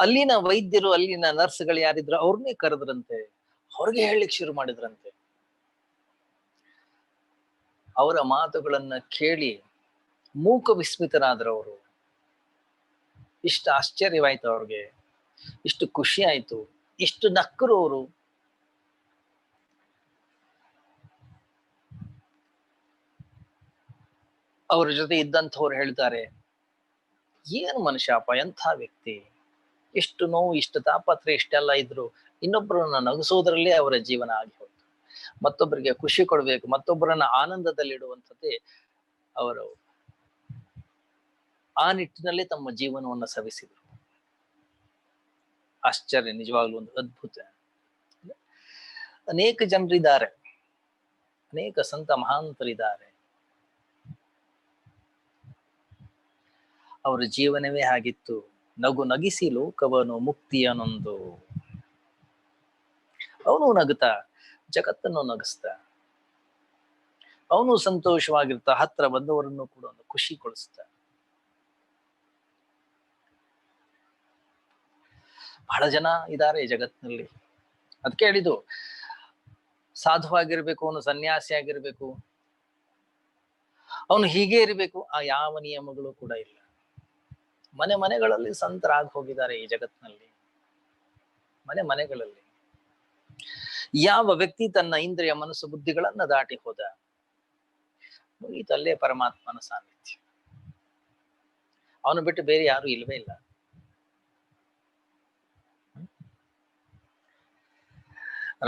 ಅಲ್ಲಿನ ವೈದ್ಯರು, ಅಲ್ಲಿನ ನರ್ಸ್ಗಳು ಯಾರಿದ್ರು ಅವ್ರನ್ನೇ ಕರೆದ್ರಂತೆ, ಅವ್ರಿಗೆ ಹೇಳಲಿಕ್ಕೆ ಶುರು ಮಾಡಿದ್ರಂತೆ. ಅವರ ಮಾತುಗಳನ್ನ ಕೇಳಿ ಮೂಕ ವಿಸ್ಮಿತರಾದ್ರು ಅವರು. ಇಷ್ಟು ಆಶ್ಚರ್ಯವಾಯ್ತು ಅವ್ರಿಗೆ, ಇಷ್ಟು ಖುಷಿ ಆಯ್ತು, ಇಷ್ಟು ನಕ್ಕರು ಅವರು. ಅವ್ರ ಜೊತೆ ಇದ್ದಂಥವ್ರು ಹೇಳ್ತಾರೆ, ಏನು ಮನುಷ್ಯಪ್ಪ, ಎಂಥ ವ್ಯಕ್ತಿ, ಇಷ್ಟು ನೋವು, ಇಷ್ಟು ತಾಪತ್ರೆ, ಇಷ್ಟೆಲ್ಲ ಇದ್ರು ಇನ್ನೊಬ್ಬರನ್ನ ನಗಿಸೋದ್ರಲ್ಲೇ ಅವರ ಜೀವನ ಆಗಿ ಹೋಯ್ತು. ಮತ್ತೊಬ್ಬರಿಗೆ ಖುಷಿ ಕೊಡ್ಬೇಕು, ಮತ್ತೊಬ್ಬರನ್ನ ಆನಂದದಲ್ಲಿಡುವಂಥದ್ದೇ ಅವರು ಆ ನಿಟ್ಟಿನಲ್ಲಿ ತಮ್ಮ ಜೀವನವನ್ನು ಸವಿಸಿದರು. ಆಶ್ಚರ್ಯ, ನಿಜವಾಗ್ಲೂ ಒಂದು ಅದ್ಭುತ. ಅನೇಕ ಜನರಿದ್ದಾರೆ, ಅನೇಕ ಸಂತ ಮಹಾಂತರಿದ್ದಾರೆ, ಅವರ ಜೀವನವೇ ಆಗಿತ್ತು. ನಗು ನಗಿಸಿ ಲೋಕವನು ಮುಕ್ತಿಯನೊಂದು. ಅವನು ನಗುತ್ತಾ ಜಗತ್ತನ್ನು ನಗಿಸ್ತಾ, ಅವನು ಸಂತೋಷವಾಗಿರ್ತಾ, ಹತ್ರ ಬಂದವರನ್ನು ಕೂಡ ಒಂದು ಖುಷಿಗೊಳಿಸ್ತಾ. ಬಹಳ ಜನ ಇದ್ದಾರೆ ಜಗತ್ತಿನಲ್ಲಿ. ಅದಕ್ಕೆ ಹೇಳಿದ್ದು, ಸಾಧುವಾಗಿರ್ಬೇಕು, ಅವನು ಸನ್ಯಾಸಿ ಆಗಿರ್ಬೇಕು, ಅವನು ಹೀಗೆ ಇರಬೇಕು, ಆ ಯಾವ ನಿಯಮಗಳು ಕೂಡ ಇಲ್ಲ. ಮನೆ ಮನೆಗಳಲ್ಲಿ ಸಂತರಾಗಿ ಹೋಗಿದ್ದಾರೆ ಈ ಜಗತ್ತಿನಲ್ಲಿ. ಮನೆ ಮನೆಗಳಲ್ಲಿ ಯಾವ ವ್ಯಕ್ತಿ ತನ್ನ ಇಂದ್ರಿಯ ಮನಸ್ಸು ಬುದ್ಧಿಗಳನ್ನ ದಾಟಿ ಹೋದ, ಮುಗೀತಲ್ಲೇ ಪರಮಾತ್ಮನ ಸಾನ್ನಿಧ್ಯ. ಅವನು ಬಿಟ್ಟು ಬೇರೆ ಯಾರು ಇಲ್ವೇ ಇಲ್ಲ.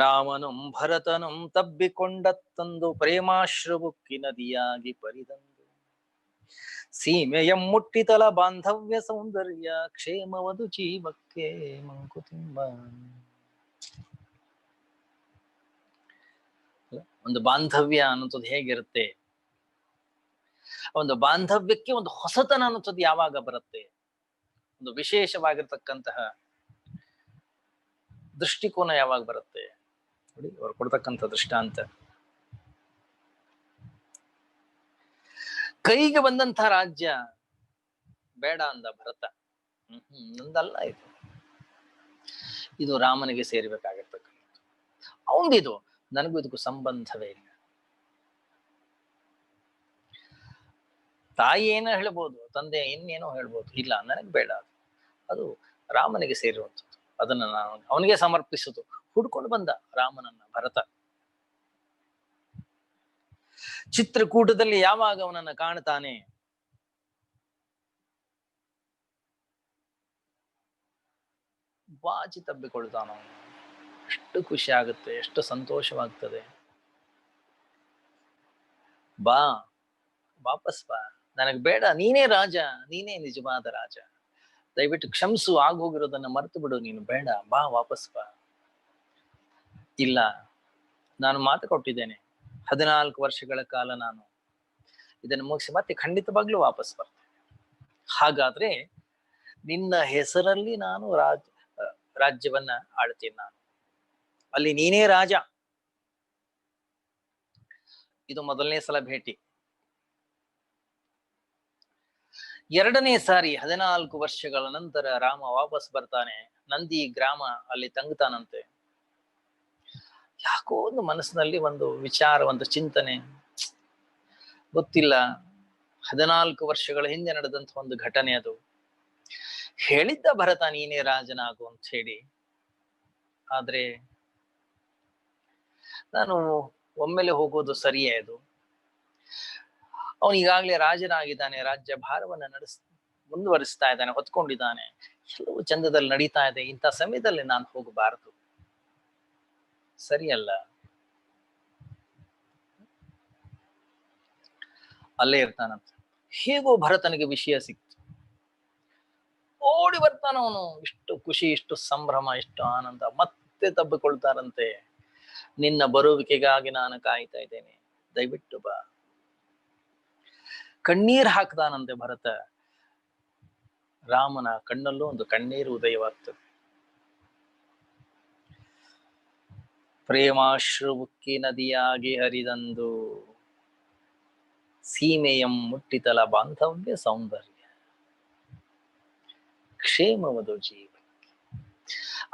ರಾಮನುಂ ಭರತನುಂ ತಬ್ಬಿಕೊಂಡತ್ತಂದು ಪ್ರೇಮಾಶ್ರುಬುಕ್ಕಿ ನದಿಯಾಗಿ ಪರಿದಂದು ಸೀಮೆಯಂ ಮುಟ್ಟಿತಲ ಬಾಂಧವ್ಯ ಸೌಂದರ್ಯ ಕ್ಷೇಮವದು ಜೀವಕ್ಕೆ ಮಂಕುತಿಮ್ಮ. ಒಂದು ಬಾಂಧವ್ಯ ಅನ್ನೋದು ಹೇಗಿರುತ್ತೆ, ಒಂದು ಬಾಂಧವ್ಯಕ್ಕೆ ಒಂದು ಹೊಸತನ ಅನ್ನೋದು ಯಾವಾಗ ಬರುತ್ತೆ, ಒಂದು ವಿಶೇಷವಾಗಿರ್ತಕ್ಕಂತಹ ದೃಷ್ಟಿಕೋನ ಯಾವಾಗ ಬರುತ್ತೆ ನೋಡಿ ಅವ್ರು ಕೊಡ್ತಕ್ಕಂಥ ದೃಷ್ಟಾಂತ. ಕೈಗೆ ಬಂದಂತ ರಾಜ್ಯ ಬೇಡ ಅಂದ ಭರತ. ನಂದಲ್ಲ ಇದು, ಇದು ರಾಮನಿಗೆ ಸೇರ್ಬೇಕಾಗಿರ್ತಕ್ಕಂಥದ್ದು, ಅವಂದಿದು, ನನಗೂ ಇದಕ್ಕೂ ಸಂಬಂಧವೇ ಇಲ್ಲ. ತಾಯಿ ಏನೋ ಹೇಳ್ಬೋದು, ತಂದೆ ಇನ್ನೇನೋ ಹೇಳ್ಬೋದು, ಇಲ್ಲ ನನಗ್ ಬೇಡ, ಅದು ರಾಮನಿಗೆ ಸೇರಿರುವಂಥದ್ದು, ಅದನ್ನ ನಾನು ಅವನಿಗೆ ಸಮರ್ಪಿಸುದು. ಹುಡ್ಕೊಂಡು ಬಂದ ರಾಮನನ್ನ ಭರತ. ಚಿತ್ರಕೂಟದಲ್ಲಿ ಯಾವಾಗ ಅವನನ್ನ ಕಾಣ್ತಾನೆ, ಬಾಚಿ ತಬ್ಬಿಕೊಳ್ತಾನ. ಎಷ್ಟು ಖುಷಿ ಆಗುತ್ತೆ, ಎಷ್ಟು ಸಂತೋಷವಾಗ್ತದೆ. ಬಾ, ವಾಪಸ್ ಬಾ, ನನಗ್ ಬೇಡ, ನೀನೇ ರಾಜ, ನೀನೇ ನಿಜವಾದ ರಾಜ, ದಯವಿಟ್ಟು ಕ್ಷಮಿಸು, ಆಗೋಗಿರೋದನ್ನ ಮರೆತು ಬಿಡು, ನೀನು ಬೇಡ, ಬಾ, ವಾಪಸ್ ಬಾ. ಇಲ್ಲ, ನಾನು ಮಾತು ಕೊಟ್ಟಿದ್ದೇನೆ, 14 ವರ್ಷಗಳ ಕಾಲ ನಾನು ಇದನ್ನು ಮುಗಿಸಿ ಮತ್ತೆ ಖಂಡಿತವಾಗ್ಲೂ ವಾಪಸ್ ಬರ್ತೇನೆ. ಹಾಗಾದ್ರೆ ನಿನ್ನ ಹೆಸರಲ್ಲಿ ನಾನು ರಾಜ್ಯವನ್ನ ಆಳ್ತೀನಿ, ನಾನು ಅಲ್ಲಿ ನೀನೇ ರಾಜ. ಇದು ಮೊದಲನೇ ಸಲ ಭೇಟಿ. ಎರಡನೇ ಸಾರಿ 14 ವರ್ಷಗಳ ನಂತರ ರಾಮ ವಾಪಸ್ ಬರ್ತಾನೆ. ನಂದಿ ಗ್ರಾಮ ಅಲ್ಲಿ ತಂಗ್ತಾನಂತೆ. ಯಾಕೋ ಒಂದು ಮನಸ್ಸಿನಲ್ಲಿ ಒಂದು ವಿಚಾರ, ಒಂದು ಚಿಂತನೆ, ಗೊತ್ತಿಲ್ಲ. 14 ವರ್ಷಗಳ ಹಿಂದೆ ನಡೆದಂತ ಒಂದು ಘಟನೆ ಅದು. ಹೇಳಿದ್ದ ಭರತ ನೀನೇ ರಾಜನಾಗು ಅಂತ ಹೇಳಿ, ಆದ್ರೆ ನಾನು ಒಮ್ಮೆಲೆ ಹೋಗೋದು ಸರಿಯೇ? ಅದು ಅವನು ಈಗಾಗ್ಲೇ ರಾಜನಾಗಿದ್ದಾನೆ, ರಾಜ್ಯ ಭಾರವನ್ನ ಮುಂದುವರಿಸ್ತಾ ಇದ್ದಾನೆ, ಹೊತ್ಕೊಂಡಿದ್ದಾನೆ, ಎಲ್ಲವೂ ಚಂದದಲ್ಲಿ ನಡೀತಾ ಇದೆ. ಇಂಥ ಸಮಯದಲ್ಲಿ ನಾನು ಹೋಗಬಾರದು, ಸರಿಯಲ್ಲ. ಅಲ್ಲೇ ಇರ್ತಾನಂತ. ಹೇಗೋ ಭರತನಿಗೆ ವಿಷಯ ಸಿಕ್ತು, ಓಡಿ ಬರ್ತಾನ ಅವನು. ಇಷ್ಟು ಖುಷಿ, ಇಷ್ಟು ಸಂಭ್ರಮ, ಇಷ್ಟು ಆನಂದ. ಮತ್ತೆ ತಬ್ಬಿಕೊಳ್ತಾರಂತೆ. ನಿನ್ನ ಬರುವಿಕೆಗಾಗಿ ನಾನು ಕಾಯ್ತಾ ಇದ್ದೇನೆ, ದಯವಿಟ್ಟು ಬಾ. ಕಣ್ಣೀರ್ ಹಾಕ್ತಾನಂತೆ ಭರತ. ರಾಮನ ಕಣ್ಣಲ್ಲೂ ಒಂದು ಕಣ್ಣೀರು ಉದಯವಾಗ್ತದೆ. ಪ್ರೇಮಾಶ್ರು ಉಕ್ಕಿ ನದಿಯಾಗಿ ಹರಿದಂದು, ಸೀಮೆಯಂ ಮುಟ್ಟಿತಲ ಬಾಂಧವ್ಯ ಸೌಂದರ್ಯ, ಕ್ಷೇಮವದು ಜೀವ.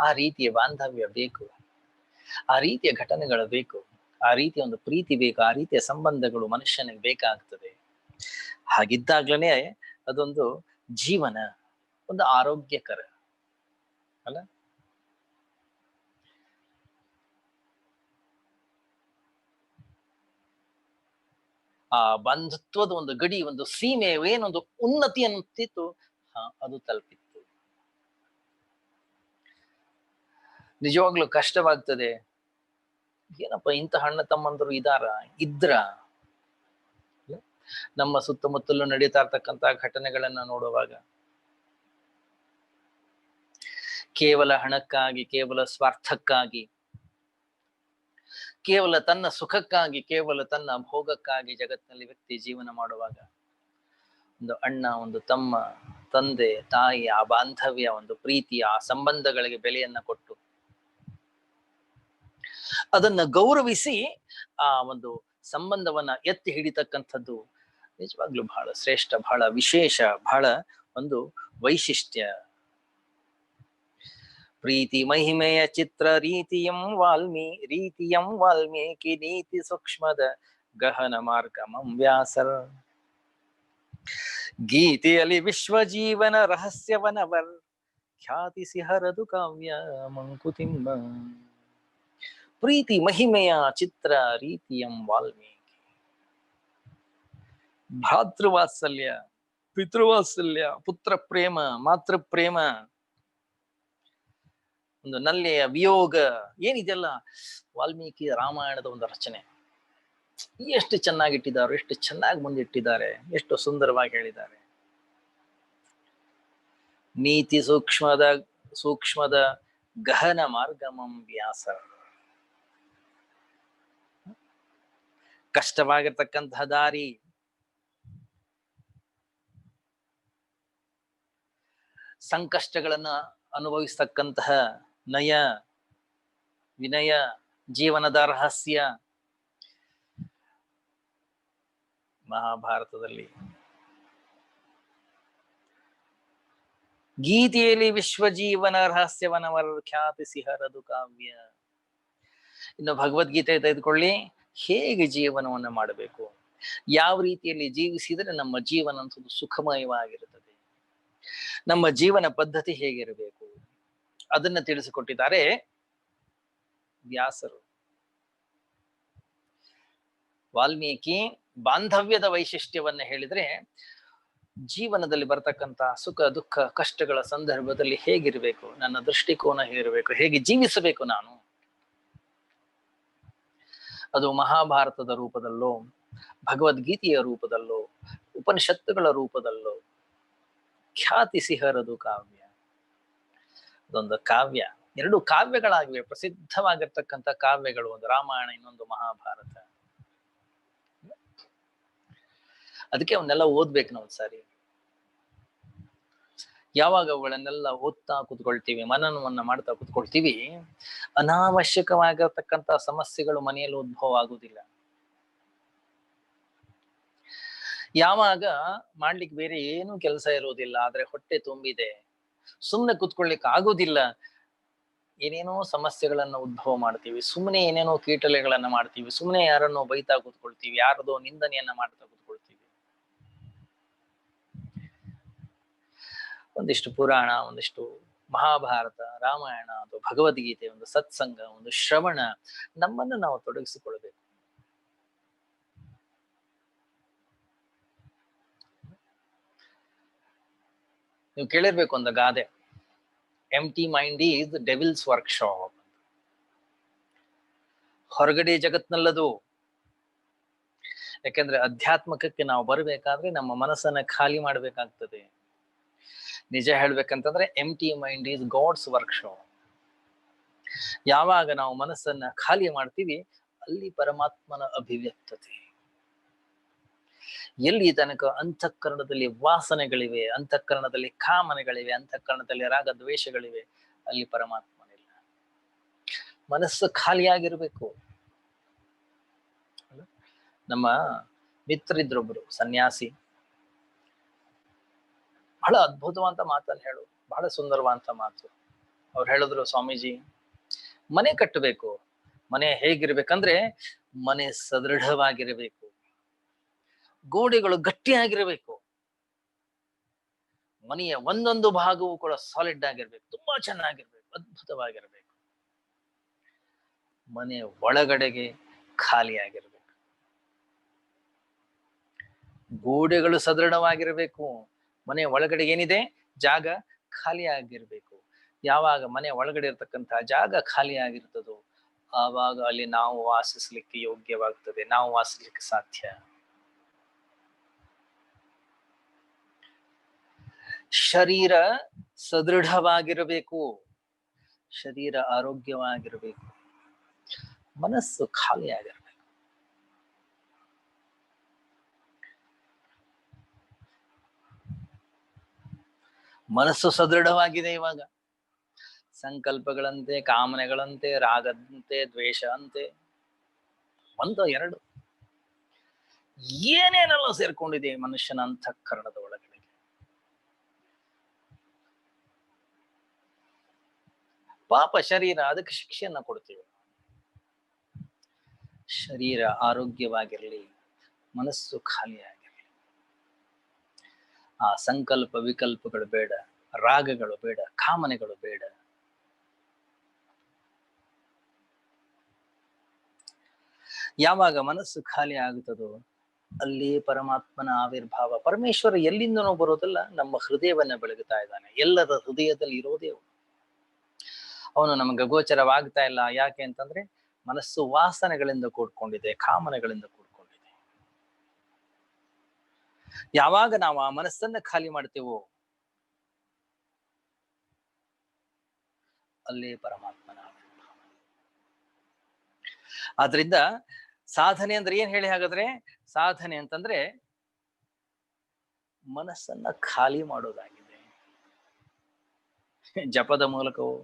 ಆ ರೀತಿಯ ಬಾಂಧವ್ಯ ಬೇಕು, ಆ ರೀತಿಯ ಘಟನೆಗಳು ಬೇಕು, ಆ ರೀತಿಯ ಒಂದು ಪ್ರೀತಿ ಬೇಕು, ಆ ರೀತಿಯ ಸಂಬಂಧಗಳು ಮನುಷ್ಯನಿಗೆ ಬೇಕಾಗ್ತದೆ. ಹಾಗಿದ್ದಾಗ್ಲೇ ಅದೊಂದು ಜೀವನ, ಒಂದು ಆರೋಗ್ಯಕರ ಅಲ್ಲ. ಆ ಬಂಧುತ್ವದ ಒಂದು ಗಡಿ, ಒಂದು ಸೀಮೆ, ಏನೊಂದು ಉನ್ನತಿ ಅನ್ನುತ್ತಿತ್ತು, ಅದು ತಲುಪಿತ್ತು. ನಿಜವಾಗ್ಲೂ ಕಷ್ಟವಾಗ್ತದೆ. ಏನಪ್ಪ ಇಂಥ ಅಣ್ಣ ತಮ್ಮಂದರು ಇದ್ರ ನಮ್ಮ ಸುತ್ತಮುತ್ತಲು ನಡೀತಾ ಇರ್ತಕ್ಕಂತ ಘಟನೆಗಳನ್ನ ನೋಡುವಾಗ, ಕೇವಲ ಹಣಕ್ಕಾಗಿ, ಕೇವಲ ಸ್ವಾರ್ಥಕ್ಕಾಗಿ, ಕೇವಲ ತನ್ನ ಸುಖಕ್ಕಾಗಿ, ಕೇವಲ ತನ್ನ ಭೋಗಕ್ಕಾಗಿ ಜಗತ್ತಿನಲ್ಲಿ ವ್ಯಕ್ತಿ ಜೀವನ ಮಾಡುವಾಗ, ಒಂದು ಅಣ್ಣ, ಒಂದು ತಮ್ಮ, ತಂದೆ, ತಾಯಿ, ಆ ಬಾಂಧವ್ಯ, ಒಂದು ಪ್ರೀತಿ, ಆ ಸಂಬಂಧಗಳಿಗೆ ಬೆಲೆಯನ್ನ ಕೊಟ್ಟು ಅದನ್ನ ಗೌರವಿಸಿ ಆ ಒಂದು ಸಂಬಂಧವನ್ನ ಎತ್ತಿ ಹಿಡಿತಕ್ಕಂಥದ್ದು ನಿಜವಾಗ್ಲೂ ಬಹಳ ಶ್ರೇಷ್ಠ, ಬಹಳ ವಿಶೇಷ, ಬಹಳ ಒಂದು ವೈಶಿಷ್ಟ್ಯ. ಪ್ರೀತಿ ಮಹಿಮೆಯ ಚಿತ್ರ ರೀತಿಯಂ ವಾಲ್ಮೀಕಿ ನೀತಿ ಸೂಕ್ಷ್ಮದ ಗಹನ ಮಾರ್ಗಮಂ ವ್ಯಾಸರ್. ಗೀತೆಯಲ್ಲಿ ವಿಶ್ವಜೀವನ ರಹಸ್ಯವನವರ್ ಖ್ಯಾತಿಸಿ ಹರದು ಕಾವ್ಯ ಮಂಕುತಿಮ್ಮ. ಪ್ರೀತಿ ಮಹಿಮೆಯ ಚಿತ್ರ ರೀತಿಯಂ ವಾಲ್ಮೀಕಿ. ಭ್ರಾತೃವಾತ್ಸಲ್ಯ, ಪಿತೃವಾತ್ಸಲ್ಯ, ಪುತ್ರ ಪ್ರೇಮ, ಮಾತೃ ಪ್ರೇಮ, ಒಂದು ನಲ್ಲೆಯ ವಿಯೋಗ, ಏನಿದೆಲ್ಲ ವಾಲ್ಮೀಕಿ ರಾಮಾಯಣದ ಒಂದು ರಚನೆ. ಎಷ್ಟು ಚೆನ್ನಾಗಿಟ್ಟಿದ್ದಾರೆ, ಎಷ್ಟು ಚೆನ್ನಾಗಿ ಮುಂದಿಟ್ಟಿದ್ದಾರೆ, ಎಷ್ಟು ಸುಂದರವಾಗಿ ಹೇಳಿದ್ದಾರೆ. ನೀತಿ ಸೂಕ್ಷ್ಮದ ಗಹನ ಮಾರ್ಗಮಂ ವ್ಯಾಸ. ಕಷ್ಟವಾಗಿರ್ತಕ್ಕಂತಹ ದಾರಿ, ಸಂಕಷ್ಟಗಳನ್ನ ಅನುಭವಿಸ್ತಕ್ಕಂತಹ ನಯ, ವಿನಯ ಜೀವನದ ರಹಸ್ಯ. ಮಹಾಭಾರತದಲ್ಲಿ ಗೀತೆಯಲ್ಲಿ ವಿಶ್ವಜೀವನ ರಹಸ್ಯವನವರ ಖ್ಯಾತಿ ಸಿಹರದು ಕಾವ್ಯ. ಇನ್ನು ಭಗವದ್ಗೀತೆ ತೆಗೆದುಕೊಳ್ಳಿ, ಹೇಗೆ ಜೀವನವನ್ನು ಮಾಡಬೇಕು, ಯಾವ ರೀತಿಯಲ್ಲಿ ಜೀವಿಸಿದರೆ ನಮ್ಮ ಜೀವನ ಅಂತದ್ದು ಸುಖಮಯವಾಗಿರುತ್ತದೆ, ನಮ್ಮ ಜೀವನ ಪದ್ಧತಿ ಹೇಗಿರಬೇಕು, ಅದನ್ನ ತಿಳಿಸಿಕೊಟ್ಟಿದ್ದಾರೆ ವ್ಯಾಸರು. ವಾಲ್ಮೀಕಿ ಬಾಂಧವ್ಯದ ವೈಶಿಷ್ಟ್ಯವನ್ನ ಹೇಳಿದ್ರೆ, ಜೀವನದಲ್ಲಿ ಬರ್ತಕ್ಕಂಥ ಸುಖ ದುಃಖ ಕಷ್ಟಗಳ ಸಂದರ್ಭದಲ್ಲಿ ಹೇಗಿರಬೇಕು, ನನ್ನ ದೃಷ್ಟಿಕೋನ ಹೇಗಿರಬೇಕು, ಹೇಗೆ ಜೀವಿಸಬೇಕು ನಾನು, ಅದು ಮಹಾಭಾರತದ ರೂಪದಲ್ಲೋ, ಭಗವದ್ಗೀತೆಯ ರೂಪದಲ್ಲೋ, ಉಪನಿಷತ್ತುಗಳ ರೂಪದಲ್ಲೋ ಖ್ಯಾತಿ ಸಿಹರದು ಕಾವ್ಯ. ಅದೊಂದು ಕಾವ್ಯ. ಎರಡು ಕಾವ್ಯಗಳಾಗಿವೆ, ಪ್ರಸಿದ್ಧವಾಗಿರ್ತಕ್ಕಂಥ ಕಾವ್ಯಗಳು, ಒಂದು ರಾಮಾಯಣ, ಇನ್ನೊಂದು ಮಹಾಭಾರತ. ಅದಕ್ಕೆ ಅವನ್ನೆಲ್ಲ ಓದ್ಬೇಕು ನಾವು ಒಂದ್ಸಾರಿ. ಯಾವಾಗ ಅವುಗಳನ್ನೆಲ್ಲ ಓದ್ತಾ ಕೂತ್ಕೊಳ್ತೀವಿ, ಮನನವನ್ನ ಮಾಡ್ತಾ ಕೂತ್ಕೊಳ್ತೀವಿ, ಅನಾವಶ್ಯಕವಾಗಿರ್ತಕ್ಕಂಥ ಸಮಸ್ಯೆಗಳು ಮನೆಯಲ್ಲಿ ಉದ್ಭವ ಆಗುವುದಿಲ್ಲ. ಯಾವಾಗ ಮಾಡ್ಲಿಕ್ಕೆ ಬೇರೆ ಏನು ಕೆಲಸ ಇರುವುದಿಲ್ಲ, ಆದ್ರೆ ಹೊಟ್ಟೆ ತುಂಬಿದೆ, ಸುಮ್ಮನೆ ಕೂತ್ಕೊಳ್ಲಿಕ್ಕೆ ಆಗುದಿಲ್ಲ, ಏನೇನೋ ಸಮಸ್ಯೆಗಳನ್ನ ಉದ್ಭವ ಮಾಡ್ತೀವಿ, ಸುಮ್ಮನೆ ಏನೇನೋ ಕೀಟಲೆಗಳನ್ನ ಮಾಡ್ತೀವಿ, ಸುಮ್ಮನೆ ಯಾರನ್ನೋ ಬೈತಾ ಕೂತ್ಕೊಳ್ತೀವಿ, ಯಾರದೋ ನಿಂದನೆಯನ್ನ ಮಾಡ್ತಾ ಕೂತ್ಕೊಳ್ತೀವಿ. ಒಂದಿಷ್ಟು ಪುರಾಣ, ಒಂದಿಷ್ಟು ಮಹಾಭಾರತ, ರಾಮಾಯಣ, ಅಥವಾ ಭಗವದ್ಗೀತೆ, ಒಂದು ಸತ್ಸಂಗ, ಒಂದು ಶ್ರವಣ, ನಮ್ಮನ್ನು ನಾವು ತೊಡಗಿಸಿಕೊಳ್ಬೇಕು. ನೀವು ಕೇಳಿರ್ಬೇಕು ಒಂದು ಗಾದೆ, ಎಂಟಿ ಮೈಂಡ್ ಈಸ್ ಡೆವಿಲ್ಸ್ ವರ್ಕ್ಶಾಪ್. ಹೊರಗಡೆ ಜಗತ್ನಲ್ಲದು. ಯಾಕೆಂದ್ರೆ ಅಧ್ಯಾತ್ಮಕಕ್ಕೆ ನಾವು ಬರಬೇಕಾದ್ರೆ ನಮ್ಮ ಮನಸ್ಸನ್ನ ಖಾಲಿ ಮಾಡ್ಬೇಕಾಗ್ತದೆ. ನಿಜ ಹೇಳ್ಬೇಕಂತಂದ್ರೆ ಎಂಟಿ ಮೈಂಡ್ ಈಸ್ ಗಾಡ್ಸ್ ವರ್ಕ್ಶಾಪ್. ಯಾವಾಗ ನಾವು ಮನಸ್ಸನ್ನ ಖಾಲಿ ಮಾಡ್ತೀವಿ, ಅಲ್ಲಿ ಪರಮಾತ್ಮನ ಅಭಿವ್ಯಕ್ತತೆ. ಎಲ್ಲಿ ತನಕ ಅಂತಃಕರಣದಲ್ಲಿ ವಾಸನೆಗಳಿವೆ, ಅಂತಃಕರಣದಲ್ಲಿ ಕಾಮನೆಗಳಿವೆ, ಅಂತಃಕರಣದಲ್ಲಿ ರಾಗ ದ್ವೇಷಗಳಿವೆ, ಅಲ್ಲಿ ಪರಮಾತ್ಮನಿಲ್ಲ. ಮನಸ್ಸು ಖಾಲಿಯಾಗಿರ್ಬೇಕು. ನಮ್ಮ ಮಿತ್ರರಿದ್ರೊಬ್ರು ಸನ್ಯಾಸಿ, ಬಹಳ ಅದ್ಭುತವಂತ ಮಾತನ್ನು ಹೇಳು, ಬಹಳ ಸುಂದರವಂತ ಮಾತು. ಅವ್ರು ಹೇಳಿದ್ರು, ಸ್ವಾಮೀಜಿ, ಮನೆ ಕಟ್ಟಬೇಕು. ಮನೆ ಹೇಗಿರ್ಬೇಕಂದ್ರೆ, ಮನೆ ಸದೃಢವಾಗಿರಬೇಕು, ಗೋಡೆಗಳು ಗಟ್ಟಿಯಾಗಿರ್ಬೇಕು, ಮನೆಯ ಒಂದೊಂದು ಭಾಗವೂ ಕೂಡ ಸಾಲಿಡ್ ಆಗಿರ್ಬೇಕು, ತುಂಬಾ ಚೆನ್ನಾಗಿರ್ಬೇಕು, ಅದ್ಭುತವಾಗಿರ್ಬೇಕು. ಮನೆ ಒಳಗಡೆಗೆ ಖಾಲಿಯಾಗಿರ್ಬೇಕು, ಗೋಡೆಗಳು ಸದೃಢವಾಗಿರ್ಬೇಕು, ಮನೆ ಒಳಗಡೆ ಏನಿದೆ ಜಾಗ ಖಾಲಿ ಆಗಿರ್ಬೇಕು. ಯಾವಾಗ ಮನೆ ಒಳಗಡೆ ಇರ್ತಕ್ಕಂತಹ ಜಾಗ ಖಾಲಿ ಆಗಿರ್ತದೋ, ಆವಾಗ ಅಲ್ಲಿ ನಾವು ವಾಸಿಸ್ಲಿಕ್ಕೆ ಯೋಗ್ಯವಾಗ್ತದೆ, ನಾವು ವಾಸಿಸ್ಲಿಕ್ಕೆ ಸಾಧ್ಯ. ಶರೀರ ಸದೃಢವಾಗಿರಬೇಕು, ಶರೀರ ಆರೋಗ್ಯವಾಗಿರಬೇಕು, ಮನಸ್ಸು ಖಾಲಿ ಆಗಿರ್ಬೇಕು. ಮನಸ್ಸು ಸದೃಢವಾಗಿದೆ, ಇವಾಗ ಸಂಕಲ್ಪಗಳಂತೆ, ಕಾಮನೆಗಳಂತೆ, ರಾಗದಂತೆ, ದ್ವೇಷ ಅಂತೆ, ಒಂದು ಎರಡು ಏನೇನೆಲ್ಲ ಸೇರ್ಕೊಂಡಿದೆ ಮನುಷ್ಯನ ಅಂತಃಕರಣದ ಒಳಗಡೆ. ಪಾಪ ಶರೀರ, ಅದಕ್ಕೆ ಶಿಕ್ಷೆಯನ್ನ ಕೊಡ್ತೀವಿ. ಶರೀರ ಆರೋಗ್ಯವಾಗಿರ್ಲಿ, ಮನಸ್ಸು ಖಾಲಿಯಾಗಿರ್ಲಿ. ಆ ಸಂಕಲ್ಪ ವಿಕಲ್ಪಗಳು ಬೇಡ, ರಾಗಗಳು ಬೇಡ, ಕಾಮನೆಗಳು ಬೇಡ. ಯಾವಾಗ ಮನಸ್ಸು ಖಾಲಿ ಆಗುತ್ತದೋ, ಅಲ್ಲಿ ಪರಮಾತ್ಮನ ಆವಿರ್ಭಾವ. ಪರಮೇಶ್ವರ ಎಲ್ಲಿಂದನೋ ಬರೋದಲ್ಲ, ನಮ್ಮ ಹೃದಯವನ್ನ ಬೆಳಗುತ್ತಾ ಇದ್ದಾನೆ. ಎಲ್ಲರ ಹೃದಯದಲ್ಲಿ ಇರೋದೇ ಅವನು ನಮಗೆ ಗೋಚರವಾಗ್ತಾ ಇಲ್ಲ. ಯಾಕೆ ಅಂತಂದ್ರೆ, ಮನಸ್ಸು ವಾಸನೆಗಳಿಂದ ಕೂಡ್ಕೊಂಡಿದೆ, ಕಾಮನೆಗಳಿಂದ ಕೂಡ್ಕೊಂಡಿದೆ. ಯಾವಾಗ ನಾವು ಆ ಮನಸ್ಸನ್ನ ಖಾಲಿ ಮಾಡ್ತೇವೋ, ಅಲ್ಲೇ ಪರಮಾತ್ಮನ ಆವಿರ್ಭಾವ. ಆದ್ರಿಂದ ಸಾಧನೆ ಅಂದ್ರೆ ಏನ್ ಹೇಳಿ ಹಾಗಾದ್ರೆ? ಸಾಧನೆ ಅಂತಂದ್ರೆ ಮನಸ್ಸನ್ನ ಖಾಲಿ ಮಾಡೋದಾಗಿದೆ. ಜಪದ ಮೂಲಕವೋ,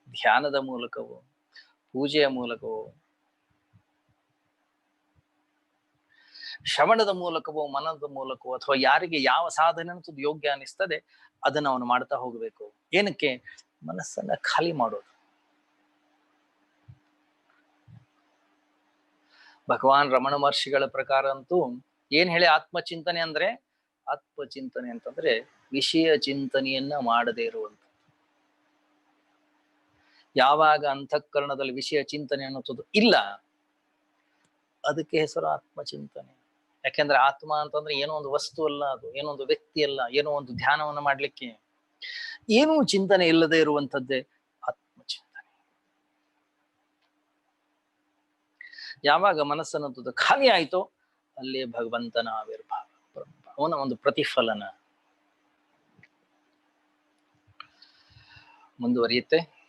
ಧ್ಯಾನದ ಮೂಲಕವೋ, ಪೂಜೆಯ ಮೂಲಕವೋ, ಶ್ರವಣದ ಮೂಲಕವೋ, ಮನದ ಮೂಲಕವೋ, ಅಥವಾ ಯಾರಿಗೆ ಯಾವ ಸಾಧನೆ ಅನ್ನೋದು ಯೋಗ್ಯ ಅನಿಸ್ತದೆ ಅದನ್ನ ಅವನು ಮಾಡ್ತಾ ಹೋಗ್ಬೇಕು. ಏನಕ್ಕೆ? ಮನಸ್ಸನ್ನ ಖಾಲಿ ಮಾಡೋದು. ಭಗವಾನ್ ರಮಣ ಮಹರ್ಷಿಗಳ ಪ್ರಕಾರ ಅಂತೂ ಏನ್ ಹೇಳಿ ಆತ್ಮಚಿಂತನೆ ಅಂದ್ರೆ, ಆತ್ಮಚಿಂತನೆ ಅಂತಂದ್ರೆ ವಿಷಯ ಚಿಂತನೆಯನ್ನ ಮಾಡದೇ ಇರುವಂತ. ಯಾವಾಗ ಅಂತಃಕರಣದಲ್ಲಿ ವಿಷಯ ಚಿಂತನೆ ಅನ್ನೋದು ಇಲ್ಲ, ಅದಕ್ಕೆ ಹೆಸರು ಆತ್ಮಚಿಂತನೆ. ಯಾಕೆಂದ್ರೆ ಆತ್ಮ ಅಂತಂದ್ರೆ ಏನೋ ಒಂದು ವಸ್ತು ಅಲ್ಲ, ಅದು ಏನೋ ಒಂದು ವ್ಯಕ್ತಿ ಅಲ್ಲ, ಏನೋ ಒಂದು ಧ್ಯಾನವನ್ನ ಮಾಡ್ಲಿಕ್ಕೆ ಏನೂ ಚಿಂತನೆ ಇಲ್ಲದೆ ಇರುವಂತದ್ದೇ ಆತ್ಮಚಿಂತನೆ. ಯಾವಾಗ ಮನಸ್ಸನ್ನೋದು ಖಾಲಿ ಆಯ್ತೋ ಅಲ್ಲೇ ಭಗವಂತನ ಆವಿರ್ಭಾವ, ಅವನ ಒಂದು ಪ್ರತಿಫಲನ ಮುಂದುವರಿಯುತ್ತೆ.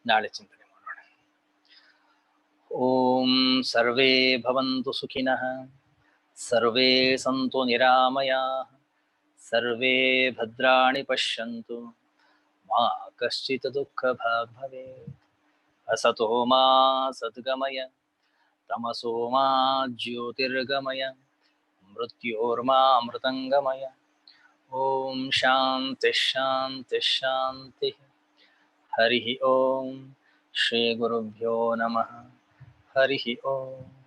ನಾಳೆ ಚಿಂತನೆ ಮಾಡೋಣ. ಓಂ ಸರ್ವೇ ಭವಂತು ಸುಖಿನಃ, ಸರ್ವೇ ಸಂತು ನಿರಾಮಯಾಃ, ಸರ್ವೇ ಭದ್ರಾಣಿ ಪಶ್ಯಂತು, ಮಾ ಕಶ್ಚಿತ್ ದುಃಖ ಭಾಗ್ ಭವೇತ್. ಅಸತೋ ಮಾ ಸದ್ಗಮಯ, ತಮಸೋ ಮಾ ಜ್ಯೋತಿರ್ಗಮಯ, ಮೃತ್ಯೋರ್ಮಾ ಅಮೃತಂಗಮಯ. ಓಂ ಶಾಂತಿ ಶಾಂತಿ ಶಾಂತಿ. ಹರಿ ಓಂ. ಶ್ರೀ ಗುರುಭ್ಯೋ ನಮಃ. ಹರಿ ಓಂ.